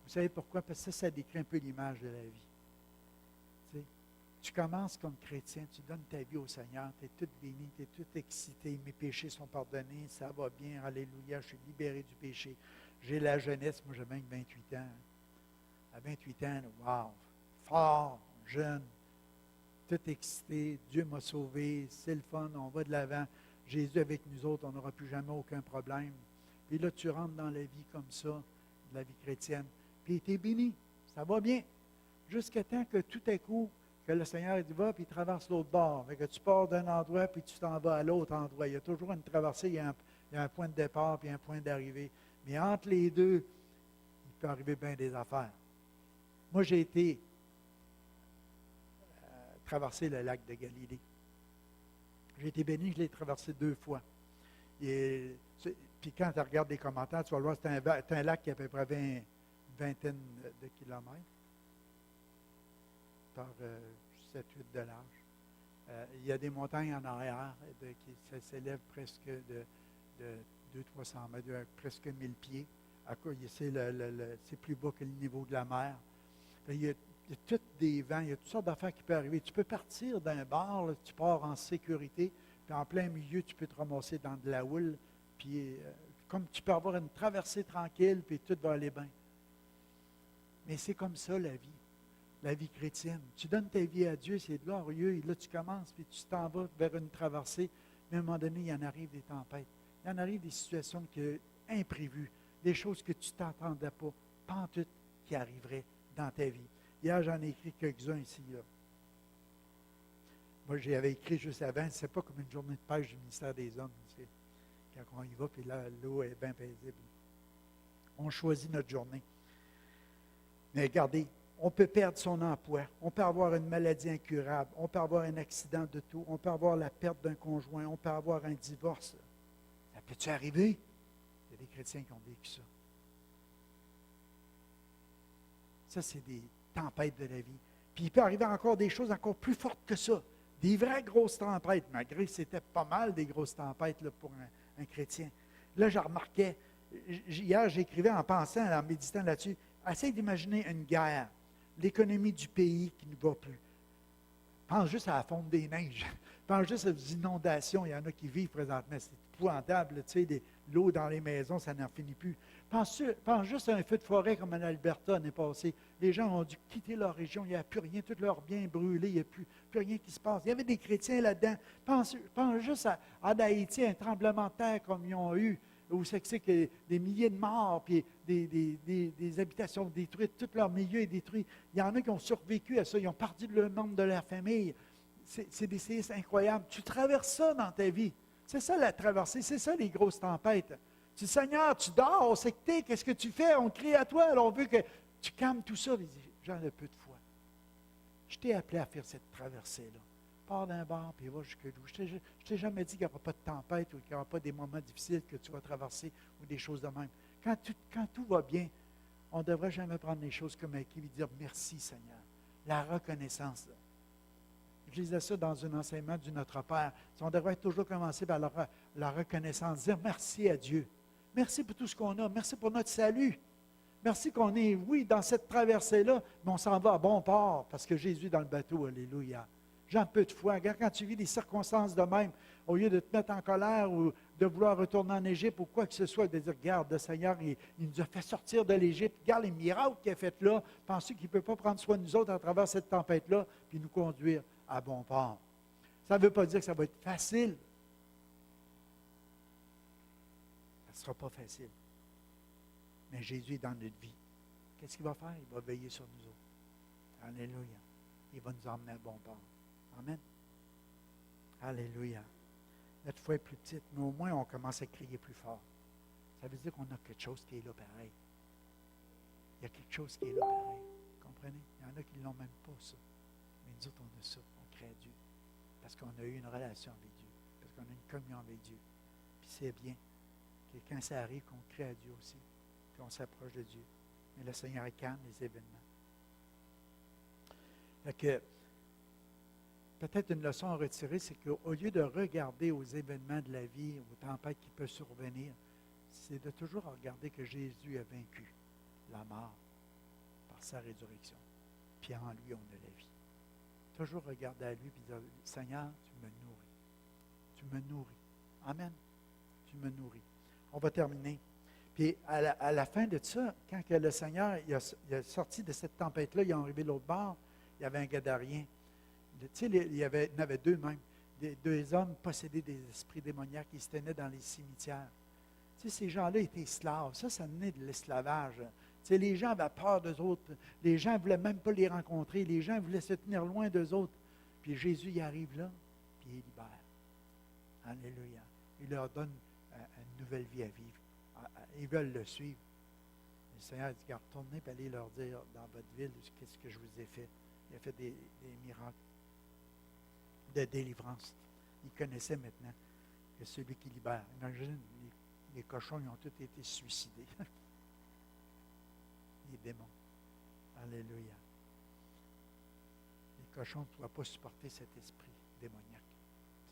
Vous savez pourquoi? Parce que ça décrit un peu l'image de la vie. Tu sais, tu commences comme chrétien, tu donnes ta vie au Seigneur, tu es tout béni, tu es tout excité, mes péchés sont pardonnés, ça va bien, alléluia, je suis libéré du péché. J'ai la jeunesse, moi j'ai même 28 ans. À 28 ans, wow, fort, jeune, tout excité, Dieu m'a sauvé, c'est le fun, on va de l'avant. Jésus avec nous autres, on n'aura plus jamais aucun problème. Puis là, tu rentres dans la vie comme ça, de la vie chrétienne, puis tu es béni, ça va bien. Jusqu'à temps que tout à coup, que le Seigneur dit, va, puis il traverse l'autre bord. Fait que tu pars d'un endroit, puis tu t'en vas à l'autre endroit. Il y a toujours une traversée, il y a un point de départ, puis un point d'arrivée. Mais entre les deux, il peut arriver bien des affaires. Moi, j'ai été traverser le lac de Galilée. J'ai été béni, je l'ai traversé 2 fois. Puis quand tu regardes les commentaires, tu vas le voir, c'est un lac qui a à peu près une vingtaine de kilomètres par 7-8 de large. Il y a des montagnes en arrière qui s'élèvent presque de 200-300 mètres, presque 1000 pieds. C'est plus bas que le niveau de la mer. Il y a tous des vents, il y a toutes sortes d'affaires qui peuvent arriver. Tu peux partir d'un bar, là, tu pars en sécurité, puis en plein milieu, tu peux te ramasser dans de la houle, puis comme tu peux avoir une traversée tranquille, puis tout va aller bien. Mais c'est comme ça la vie chrétienne. Tu donnes ta vie à Dieu, c'est glorieux, et là tu commences, puis tu t'en vas vers une traversée, mais à un moment donné, il y en arrive des tempêtes. Il y en arrive des situations imprévues, des choses que tu ne t'entendais pas, pantoute, qui arriveraient dans ta vie. Hier, j'en ai écrit quelques-uns ici. Là. Moi, j'avais écrit juste avant, c'est pas comme une journée de pêche du ministère des Hommes. Tu sais, quand on y va, puis là, l'eau est bien paisible. On choisit notre journée. Mais regardez, on peut perdre son emploi, on peut avoir une maladie incurable, on peut avoir un accident de tout, on peut avoir la perte d'un conjoint, on peut avoir un divorce. Ça peut-tu arriver? Il y a des chrétiens qui ont vécu ça. Ça, c'est des tempêtes de la vie. Puis il peut arriver encore des choses encore plus fortes que ça. Des vraies grosses tempêtes, malgré que c'était pas mal des grosses tempêtes là, pour un chrétien. Là, je remarquais, hier, j'écrivais en pensant, en méditant là-dessus, essaye d'imaginer une guerre, l'économie du pays qui ne va plus. Pense juste à la fonte des neiges. Pense juste aux inondations. Il y en a qui vivent présentement. C'est épouvantable, tu sais, l'eau dans les maisons, ça n'en finit plus. Pense juste à un feu de forêt comme en Alberta l'année passée. Les gens ont dû quitter leur région, il n'y a plus rien, tous leurs biens brûlés, il n'y a plus rien qui se passe. Il y avait des chrétiens là-dedans. Pense juste à Haïti, un tremblement de terre comme ils ont eu, où c'est que des milliers de morts, puis des habitations détruites, tout leur milieu est détruit. Il y en a qui ont survécu à ça, ils ont perdu le membre de leur famille. C'est incroyable. Tu traverses ça dans ta vie. C'est ça la traversée, c'est ça les grosses tempêtes. Tu dis, Seigneur, tu dors, on sait que t'es, qu'est-ce que tu fais? On crie à toi, alors on veut que tu calmes tout ça. J'en ai peu de foi. Je t'ai appelé à faire cette traversée-là. Pars d'un bord, puis va jusque d'où. Je ne t'ai jamais dit qu'il n'y aura pas de tempête ou qu'il n'y aura pas des moments difficiles que tu vas traverser ou des choses de même. Quand tout va bien, on ne devrait jamais prendre les choses comme acquis et dire merci, Seigneur. La reconnaissance. Là. Je lisais ça dans un enseignement du Notre Père. On devrait toujours commencer par la reconnaissance, dire merci à Dieu. Merci pour tout ce qu'on a. Merci pour notre salut. Merci qu'on est, oui, dans cette traversée-là, mais on s'en va à bon port parce que Jésus est dans le bateau. Alléluia. J'ai un peu de foi. Regarde, quand tu vis des circonstances de même, au lieu de te mettre en colère ou de vouloir retourner en Égypte ou quoi que ce soit, de dire, regarde, le Seigneur, il nous a fait sortir de l'Égypte. Regarde les miracles qu'il a fait là. Pensez qu'il ne peut pas prendre soin de nous autres à travers cette tempête-là, puis nous conduire à bon port. Ça ne veut pas dire que ça va être facile. Ça ne sera pas facile. Mais Jésus est dans notre vie. Qu'est-ce qu'il va faire? Il va veiller sur nous autres. Alléluia. Il va nous emmener à bon port. Amen. Alléluia. Notre foi est plus petite, mais au moins on commence à crier plus fort. Ça veut dire qu'on a quelque chose qui est là pareil. Il y a quelque chose qui est là pareil. Vous comprenez? Il y en a qui ne l'ont même pas, ça. Mais nous autres, on a ça. On crée à Dieu. Parce qu'on a eu une relation avec Dieu. Parce qu'on a une communion avec Dieu. Puis c'est bien que quand ça arrive, qu'on crée à Dieu aussi. Puis on s'approche de Dieu. Mais le Seigneur calme les événements. Fait que, peut-être une leçon à retirer, c'est qu'au lieu de regarder aux événements de la vie, aux tempêtes qui peuvent survenir, c'est de toujours regarder que Jésus a vaincu la mort par sa résurrection. Puis en lui, on a la vie. Toujours regarder à lui et dire, Seigneur, tu me nourris. Tu me nourris. Amen. Tu me nourris. On va terminer. Puis à la fin de ça, quand que le Seigneur il a sorti de cette tempête-là, il est arrivé de l'autre bord, il y avait un gadarien. Tu sais, il y en avait deux même. Deux hommes possédés des esprits démoniaques qui se tenaient dans les cimetières. Tu sais, ces gens-là étaient esclaves. Ça venait de l'esclavage. Tu sais, les gens avaient peur d'eux autres. Les gens ne voulaient même pas les rencontrer. Les gens voulaient se tenir loin d'eux autres. Puis Jésus y arrive là, puis il les libère. Alléluia. Il leur donne une nouvelle vie à vivre. Ils veulent le suivre. Le Seigneur dit, retournez et allez leur dire dans votre ville qu'est-ce que je vous ai fait. Il a fait des miracles de délivrance. Il connaissait maintenant que celui qui libère. Imagine, les cochons, ils ont tous été suicidés. Les démons. Alléluia. Les cochons ne doivent pas supporter cet esprit démoniaque.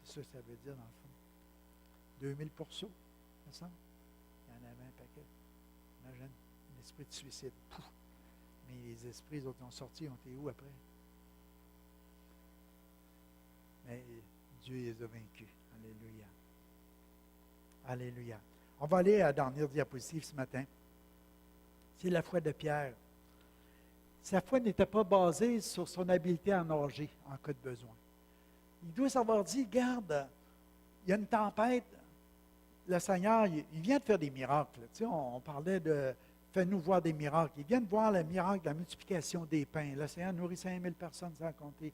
C'est ça que ça veut dire, dans le fond. 2000 pourceaux, ça me semble. Il y en avait un paquet. Imagine, un esprit de suicide. Pouf. Mais les esprits, les autres, ont sorti, ils ont été où après? Mais Dieu les a vaincus. Alléluia. Alléluia. On va aller à la dernière diapositive ce matin. C'est la foi de Pierre. Sa foi n'était pas basée sur son habileté à nager en cas de besoin. Il doit savoir dire, regarde, il y a une tempête, le Seigneur, il vient de faire des miracles. Tu sais, on parlait de « fais-nous voir des miracles ». Il vient de voir le miracle de la multiplication des pains. Le Seigneur nourrit 5000 personnes sans compter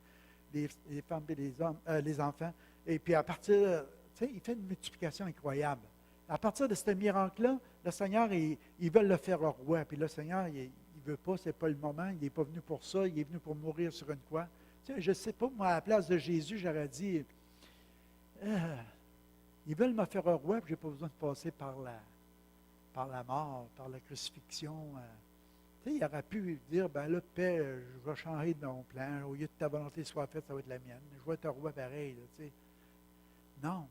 les femmes et les hommes, les enfants. Et puis à partir, tu sais, il fait une multiplication incroyable. À partir de ce miracle-là, le Seigneur, ils veulent le faire au roi. Puis le Seigneur, il ne veut pas, ce n'est pas le moment, il n'est pas venu pour ça, il est venu pour mourir sur une croix. Tu sais, je ne sais pas, moi, à la place de Jésus, j'aurais dit, ils veulent me faire un roi, puis je n'ai pas besoin de passer par la mort, par la crucifixion. Tu sais, il aurait pu dire, ben là, paix, je vais changer de mon plan. Au lieu de ta volonté soit faite, ça va être la mienne. Je vais être un roi pareil. Là, tu sais. Non.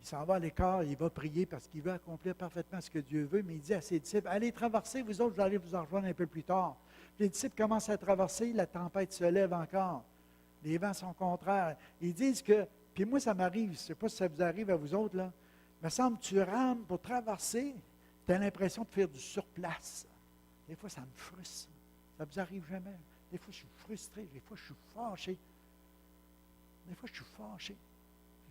Il s'en va à l'écart, il va prier parce qu'il veut accomplir parfaitement ce que Dieu veut, mais il dit à ses disciples, allez traverser, vous autres, j'allais vous en rejoindre un peu plus tard. Puis les disciples commencent à traverser, la tempête se lève encore. Les vents sont contraires. Ils disent que, puis moi ça m'arrive, je ne sais pas si ça vous arrive à vous autres, là, Il me semble que tu rames pour traverser, tu as l'impression de faire du surplace. Des fois, ça me frustre. Ça ne vous arrive jamais. Des fois, je suis frustré. Des fois, je suis fâché. Des fois, je suis fâché.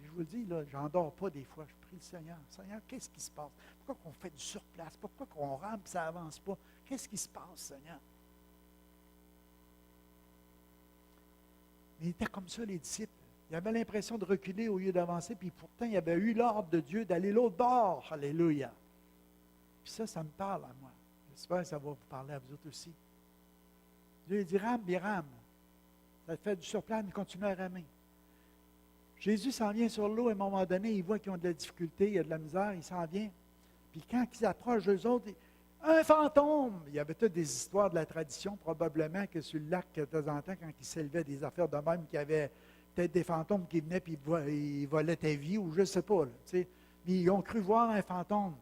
Je vous le dis, là, je n'endors pas des fois. Je prie le Seigneur. Seigneur, qu'est-ce qui se passe? Pourquoi on fait du surplace? Pourquoi on rame et ça n'avance pas? Qu'est-ce qui se passe, Seigneur? Mais il était comme ça, les disciples. Ils avaient l'impression de reculer au lieu d'avancer, puis pourtant, il y avait eu l'ordre de Dieu d'aller l'autre bord. Alléluia. Puis ça me parle à moi. J'espère que ça va vous parler à vous autres aussi. Dieu dit, rame, puis rame. Ça te fait du surplace, mais continue à ramer. Jésus s'en vient sur l'eau, à un moment donné, il voit qu'ils ont de la difficulté, il y a de la misère, il s'en vient. Puis quand ils approchent d'eux autres, un fantôme! Il y avait toutes des histoires de la tradition, probablement que sur le lac, de temps en temps, quand il s'élevait des affaires de même, qu'il y avait peut-être des fantômes qui venaient et ils volaient ta vie, ou je ne sais pas. Là, mais ils ont cru voir un fantôme.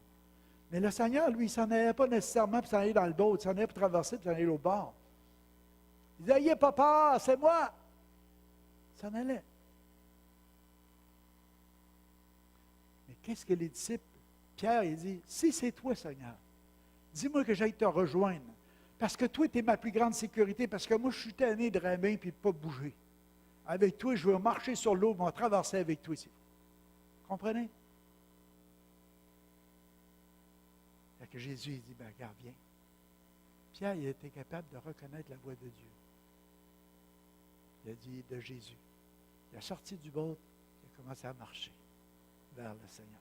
Mais le Seigneur, lui, il ne s'en allait pas nécessairement pour s'en aller dans le dos, il s'en allait pour traverser, pour s'en aller au bord. Il disait, ayez pas peur, c'est moi! Il s'en allait. Mais qu'est-ce que les disciples, Pierre, il dit, si c'est toi, Seigneur, dis-moi que j'aille te rejoindre. Parce que toi, tu es ma plus grande sécurité, parce que moi, je suis tanné de ramer et de ne pas bouger. Avec toi, je vais marcher sur l'eau, je vais traverser avec toi ici. Comprenez? Fait que Jésus, il dit, ben, regarde, viens. Pierre, il était capable de reconnaître la voix de Dieu. Il a dit de Jésus. Il a sorti du boat, il a commencé à marcher vers le Seigneur.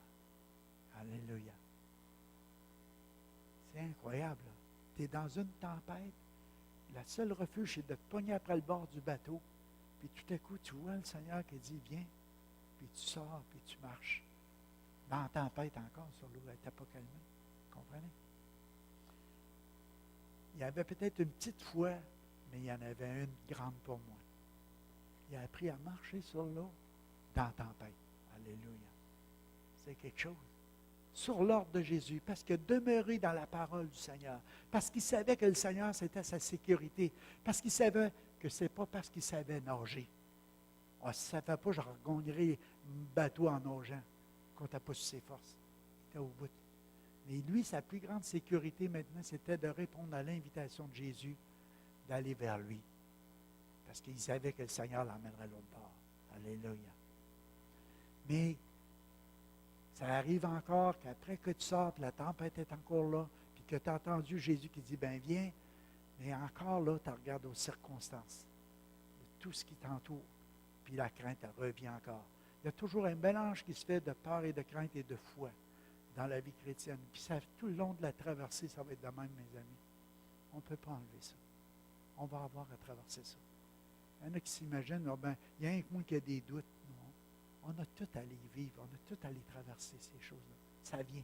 Alléluia. C'est incroyable. Tu es dans une tempête. La seule refuge, c'est de te pogner après le bord du bateau. Puis tout à coup, tu vois le Seigneur qui dit, viens. Puis tu sors, puis tu marches. Dans la tempête encore sur l'eau, elle n'était pas calmée. Comprenez? Il y avait peut-être une petite foi, mais il y en avait une grande pour moi. Il a appris à marcher sur l'eau dans la tempête. Alléluia. C'est quelque chose. Sur l'ordre de Jésus, parce qu'il a demeuré dans la parole du Seigneur, parce qu'il savait que le Seigneur, c'était sa sécurité, parce qu'il savait que ce n'est pas parce qu'il savait nager. Ah, si ça ne fait pas, je regagnerai le bateau en nageant, qu'on n'était pas sur ses forces. Il était au bout. Mais lui, sa plus grande sécurité maintenant, c'était de répondre à l'invitation de Jésus, d'aller vers lui. Parce qu'il savait que le Seigneur l'emmènerait à l'autre bord. Alléluia. Mais ça arrive encore qu'après que tu sortes, la tempête est encore là, puis que tu as entendu Jésus qui dit, ben viens, mais encore là, tu regardes aux circonstances, de tout ce qui t'entoure, puis la crainte, elle revient encore. Il y a toujours un mélange qui se fait de peur et de crainte et de foi dans la vie chrétienne. Puis ça, tout le long de la traversée, ça va être de même, mes amis. On ne peut pas enlever ça. On va avoir à traverser ça. Il y en a qui s'imaginent, oh ben, il y a un que moi qui a des doutes. Non. On a tout à les vivre, on a tout à les traverser, ces choses-là. Ça vient.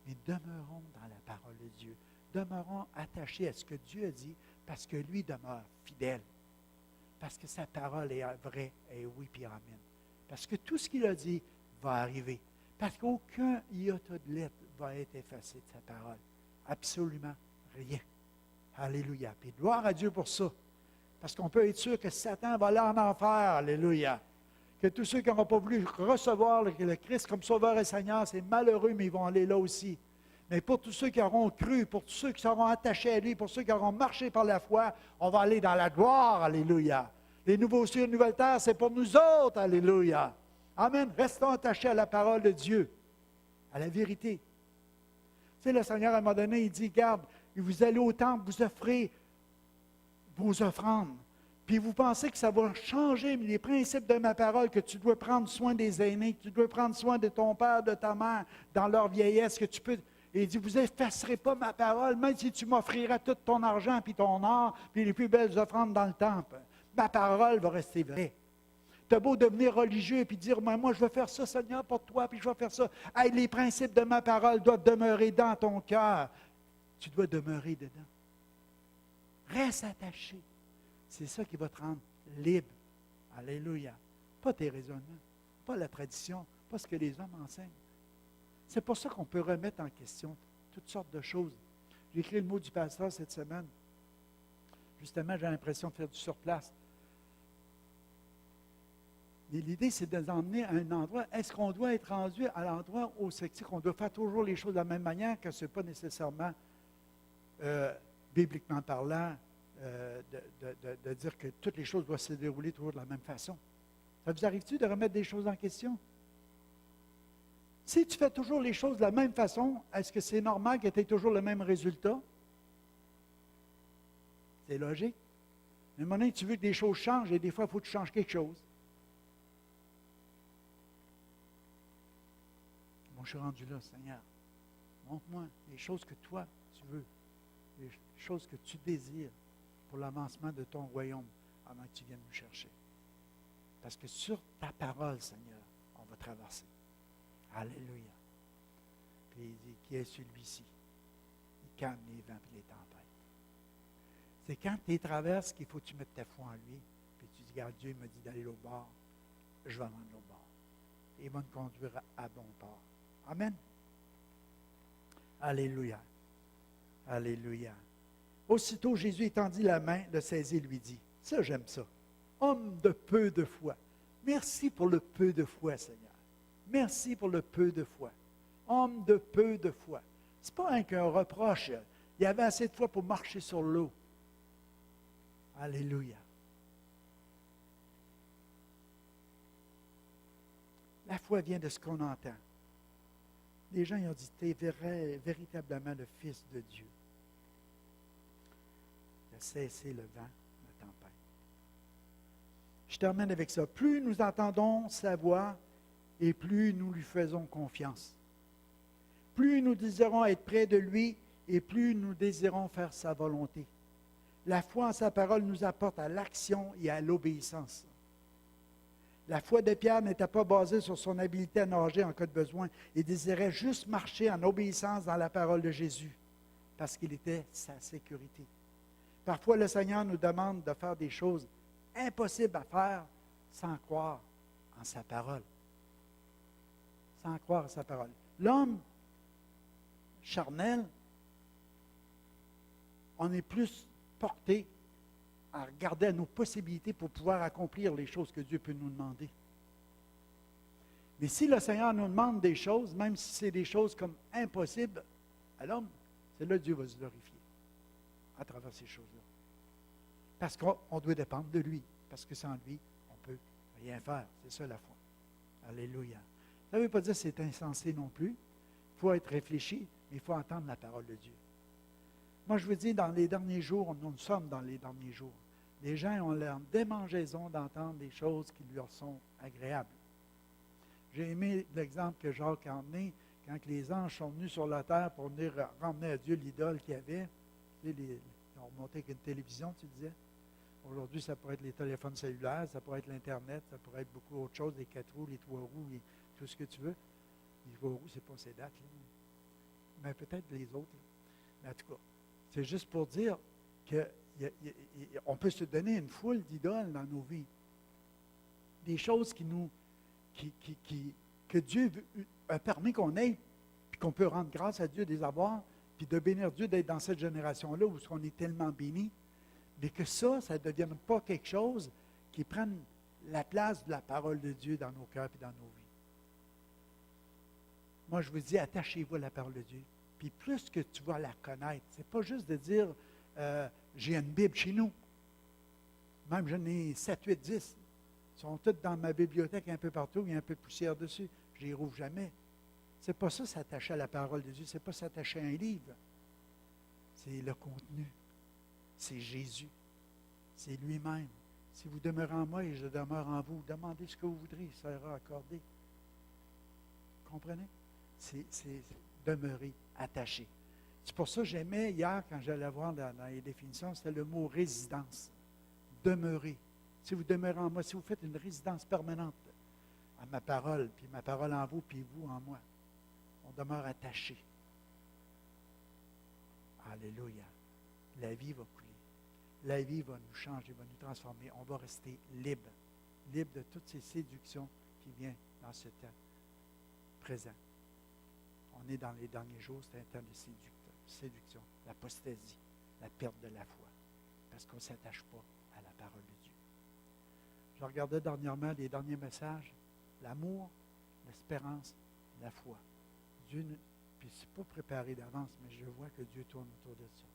Mais demeurons dans la parole de Dieu. Demeurons attachés à ce que Dieu a dit, parce que lui demeure fidèle. Parce que sa parole est vraie, et oui, puis amen. Parce que tout ce qu'il a dit va arriver. Parce qu'aucun iota de lettre va être effacé de sa parole. Absolument rien. Alléluia. Puis gloire à Dieu pour ça. Parce qu'on peut être sûr que Satan va aller en enfer. Alléluia. Que tous ceux qui n'auront pas voulu recevoir le Christ comme Sauveur et Seigneur, c'est malheureux, mais ils vont aller là aussi. Mais pour tous ceux qui auront cru, pour tous ceux qui seront attachés à lui, pour ceux qui auront marché par la foi, on va aller dans la gloire. Alléluia. Les nouveaux cieux et les nouvelles terres, c'est pour nous autres. Alléluia. Amen. Restons attachés à la parole de Dieu, à la vérité. Tu sais, le Seigneur, à un moment donné, il dit, regarde, vous allez au temple, vous offrez vos offrandes. Puis vous pensez que ça va changer les principes de ma parole, que tu dois prendre soin des aînés, que tu dois prendre soin de ton père, de ta mère, dans leur vieillesse, que tu peux... Et il dit, vous n'effacerez pas ma parole, même si tu m'offriras tout ton argent, puis ton or, puis les plus belles offrandes dans le temple. Ma parole va rester vraie. Tu as beau devenir religieux et dire, moi je vais faire ça, Seigneur, pour toi, puis je vais faire ça. Hey, les principes de ma parole doivent demeurer dans ton cœur. Tu dois demeurer dedans. Reste attaché. C'est ça qui va te rendre libre. Alléluia. Pas tes raisonnements, pas la tradition, pas ce que les hommes enseignent. C'est pour ça qu'on peut remettre en question toutes sortes de choses. J'ai écrit le mot du pasteur cette semaine. Justement, j'ai l'impression de faire du surplace. Et l'idée, c'est de nous emmener à un endroit. Est-ce qu'on doit être rendu à l'endroit où c'est qu'on doit faire toujours les choses de la même manière, que ce n'est pas nécessairement, bibliquement parlant, de dire que toutes les choses doivent se dérouler toujours de la même façon? Ça vous arrive-tu de remettre des choses en question? Si tu fais toujours les choses de la même façon, est-ce que c'est normal que tu aies toujours le même résultat? C'est logique. Mais à un moment donné, tu veux que des choses changent et des fois, il faut que tu changes quelque chose. Bon, je suis rendu là, Seigneur. Montre-moi les choses que toi, tu veux, les choses que tu désires pour l'avancement de ton royaume avant que tu viennes nous chercher. Parce que sur ta parole, Seigneur, on va traverser. Alléluia. Puis il dit, qui est celui-ci? Il calme les vents et les tempêtes. C'est quand tu les traverses qu'il faut que tu mettes ta foi en lui. Puis tu dis, regarde, Dieu m'a dit d'aller l'autre bord. Je vais aller l'autre bord. Et il va nous conduire à bon port. Amen. Alléluia. Alléluia. Aussitôt, Jésus étendit la main, le saisit et lui dit, ça, j'aime ça. Homme de peu de foi. Merci pour le peu de foi, Seigneur. Merci pour le peu de foi. Homme de peu de foi. Ce n'est pas qu'un reproche. Il y avait assez de foi pour marcher sur l'eau. Alléluia. La foi vient de ce qu'on entend. Les gens ils ont dit, tu es véritablement le Fils de Dieu. Il a cessé le vent, la tempête. Je termine avec ça. Plus nous entendons sa voix, et plus nous lui faisons confiance. Plus nous désirons être près de lui, et plus nous désirons faire sa volonté. La foi en sa parole nous apporte à l'action et à l'obéissance. La foi de Pierre n'était pas basée sur son habileté à nager en cas de besoin. Il désirait juste marcher en obéissance dans la parole de Jésus, parce qu'il était sa sécurité. Parfois, le Seigneur nous demande de faire des choses impossibles à faire sans croire en sa parole. Sans croire en sa parole. L'homme charnel, on est plus porté à regarder à nos possibilités pour pouvoir accomplir les choses que Dieu peut nous demander. Mais si le Seigneur nous demande des choses, même si c'est des choses comme impossibles à l'homme, c'est là que Dieu va se glorifier à travers ces choses-là. Parce qu'on doit dépendre de lui. Parce que sans lui, on ne peut rien faire. C'est ça la foi. Alléluia. Ça ne veut pas dire que c'est insensé non plus. Il faut être réfléchi, mais il faut entendre la parole de Dieu. Moi, je vous dis, dans les derniers jours, nous sommes dans les derniers jours. Les gens ont l'air démangeaison d'entendre des choses qui leur sont agréables. J'ai aimé l'exemple que Jacques a emmené quand les anges sont venus sur la terre pour venir ramener à Dieu l'idole qu'il y avait. Tu sais, ils ont remonté avec une télévision, tu disais. Aujourd'hui, ça pourrait être les téléphones cellulaires, ça pourrait être l'Internet, ça pourrait être beaucoup d'autres choses, les 4 roues, les 3 roues, tout ce que tu veux. Les 3 roues, c'est pas ces dates, là. Mais peut-être les autres. Là. Mais en tout cas, c'est juste pour dire qu'on peut se donner une foule d'idoles dans nos vies. Des choses que Dieu a permis qu'on ait, puis qu'on peut rendre grâce à Dieu de les avoir, puis de bénir Dieu d'être dans cette génération-là où on est tellement béni, mais que ça ne devienne pas quelque chose qui prenne la place de la parole de Dieu dans nos cœurs et dans nos vies. Moi, je vous dis, attachez-vous à la parole de Dieu. Puis plus que tu vas la connaître, ce n'est pas juste de dire j'ai une Bible chez nous. Même j'en ai 7, 8, 10. Ils sont tous dans ma bibliothèque un peu partout, il y a un peu de poussière dessus. Je ne les rouvre jamais. Ce n'est pas ça s'attacher à la parole de Dieu, ce n'est pas s'attacher à un livre. C'est le contenu. C'est Jésus. C'est lui-même. Si vous demeurez en moi et je demeure en vous, demandez ce que vous voudrez, ça sera accordé. Comprenez? C'est demeurer attaché. C'est pour ça que j'aimais hier, quand j'allais voir dans les définitions, c'était le mot résidence. Demeurer. Si vous demeurez en moi, si vous faites une résidence permanente à ma parole, puis ma parole en vous, puis vous en moi, on demeure attaché. Alléluia. La vie va couler. La vie va nous changer, va nous transformer. On va rester libre. Libre de toutes ces séductions qui viennent dans ce temps présent. On est dans les derniers jours, c'est un temps de séduction, l'apostasie, la perte de la foi, parce qu'on ne s'attache pas à la parole de Dieu. Je regardais dernièrement les derniers messages. L'amour, l'espérance, la foi. Dieu, puis c'est pas préparé d'avance, mais je vois que Dieu tourne autour de ça.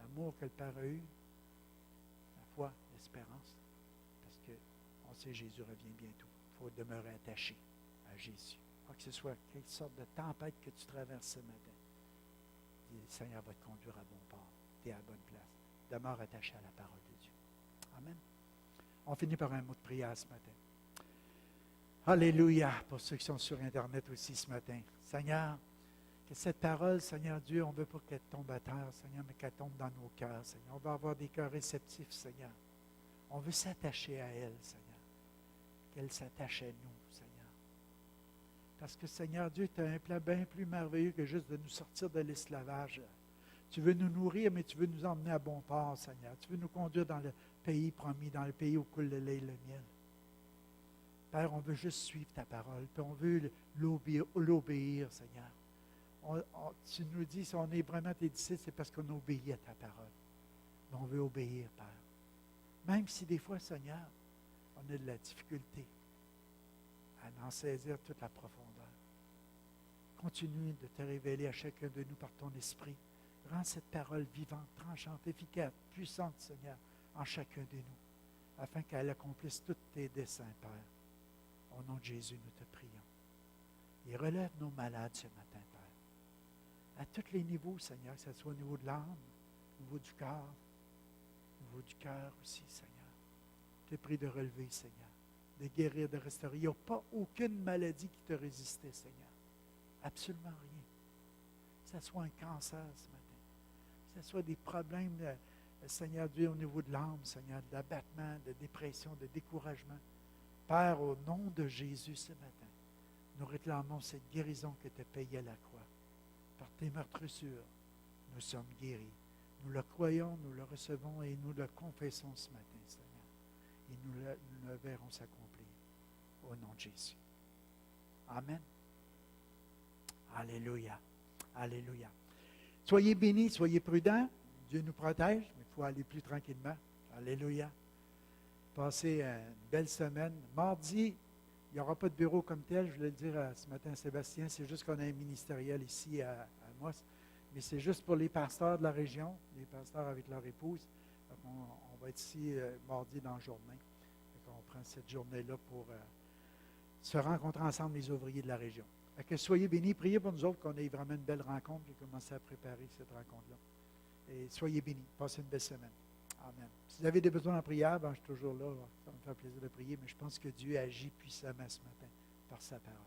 L'amour que le Père a eu, la foi, l'espérance, parce qu'on sait que Jésus revient bientôt. Il faut demeurer attaché à Jésus. Quoi que ce soit, quelle sorte de tempête que tu traverses ce matin, le Seigneur va te conduire à bon port. Tu es à la bonne place. Demeure attaché à la parole de Dieu. Amen. On finit par un mot de prière ce matin. Alléluia, pour ceux qui sont sur Internet aussi ce matin. Seigneur, que cette parole, Seigneur Dieu, on ne veut pas qu'elle tombe à terre, Seigneur, mais qu'elle tombe dans nos cœurs, Seigneur. On veut avoir des cœurs réceptifs, Seigneur. On veut s'attacher à elle, Seigneur. Qu'elle s'attache à nous, Seigneur. Parce que, Seigneur Dieu, tu as un plan bien plus merveilleux que juste de nous sortir de l'esclavage. Tu veux nous nourrir, mais tu veux nous emmener à bon port, Seigneur. Tu veux nous conduire dans le pays promis, dans le pays où coule le lait et le miel. Père, on veut juste suivre ta parole, puis on veut l'obéir, Seigneur. Tu nous dis, si on est vraiment tes disciples, c'est parce qu'on obéit à ta parole. Mais on veut obéir, Père. Même si des fois, Seigneur, on a de la difficulté à en saisir toute la profondeur. Continue de te révéler à chacun de nous par ton esprit. Rends cette parole vivante, tranchante, efficace, puissante, Seigneur, en chacun de nous, afin qu'elle accomplisse tous tes desseins, Père. Au nom de Jésus, nous te prions. Et relève nos malades ce matin, Père. À tous les niveaux, Seigneur, que ce soit au niveau de l'âme, au niveau du corps, au niveau du cœur aussi, Seigneur. Je te prie de relever, Seigneur, de guérir, de restaurer. Il n'y a pas aucune maladie qui te résistait, Seigneur. Absolument rien. Que ce soit un cancer ce matin, que ce soit des problèmes, Seigneur Dieu, au niveau de l'âme, Seigneur, d'abattement, de dépression, de découragement. Père, au nom de Jésus ce matin, nous réclamons cette guérison que tu as payée à la croix. Par tes meurtrissures, nous sommes guéris. Nous le croyons, nous le recevons et nous le confessons ce matin, Seigneur. Et nous le verrons s'accomplir au nom de Jésus. Amen. Alléluia. Alléluia. Soyez bénis, soyez prudents. Dieu nous protège, mais il faut aller plus tranquillement. Alléluia. Passez une belle semaine. Mardi, il n'y aura pas de bureau comme tel. Je voulais le dire ce matin à Sébastien. C'est juste qu'on a un ministériel ici à Amos. Mais c'est juste pour les pasteurs de la région, les pasteurs avec leur épouse. On va être ici mardi dans la journée. On prend cette journée-là pour se rencontrer ensemble, les ouvriers de la région. Que soyez bénis, priez pour nous autres qu'on ait vraiment une belle rencontre. J'ai commencé à préparer cette rencontre-là. Et soyez bénis, passez une belle semaine. Amen. Si vous avez des besoins en prière, je suis toujours là. Ça me fait plaisir de prier, mais je pense que Dieu agit puissamment ce matin par sa parole.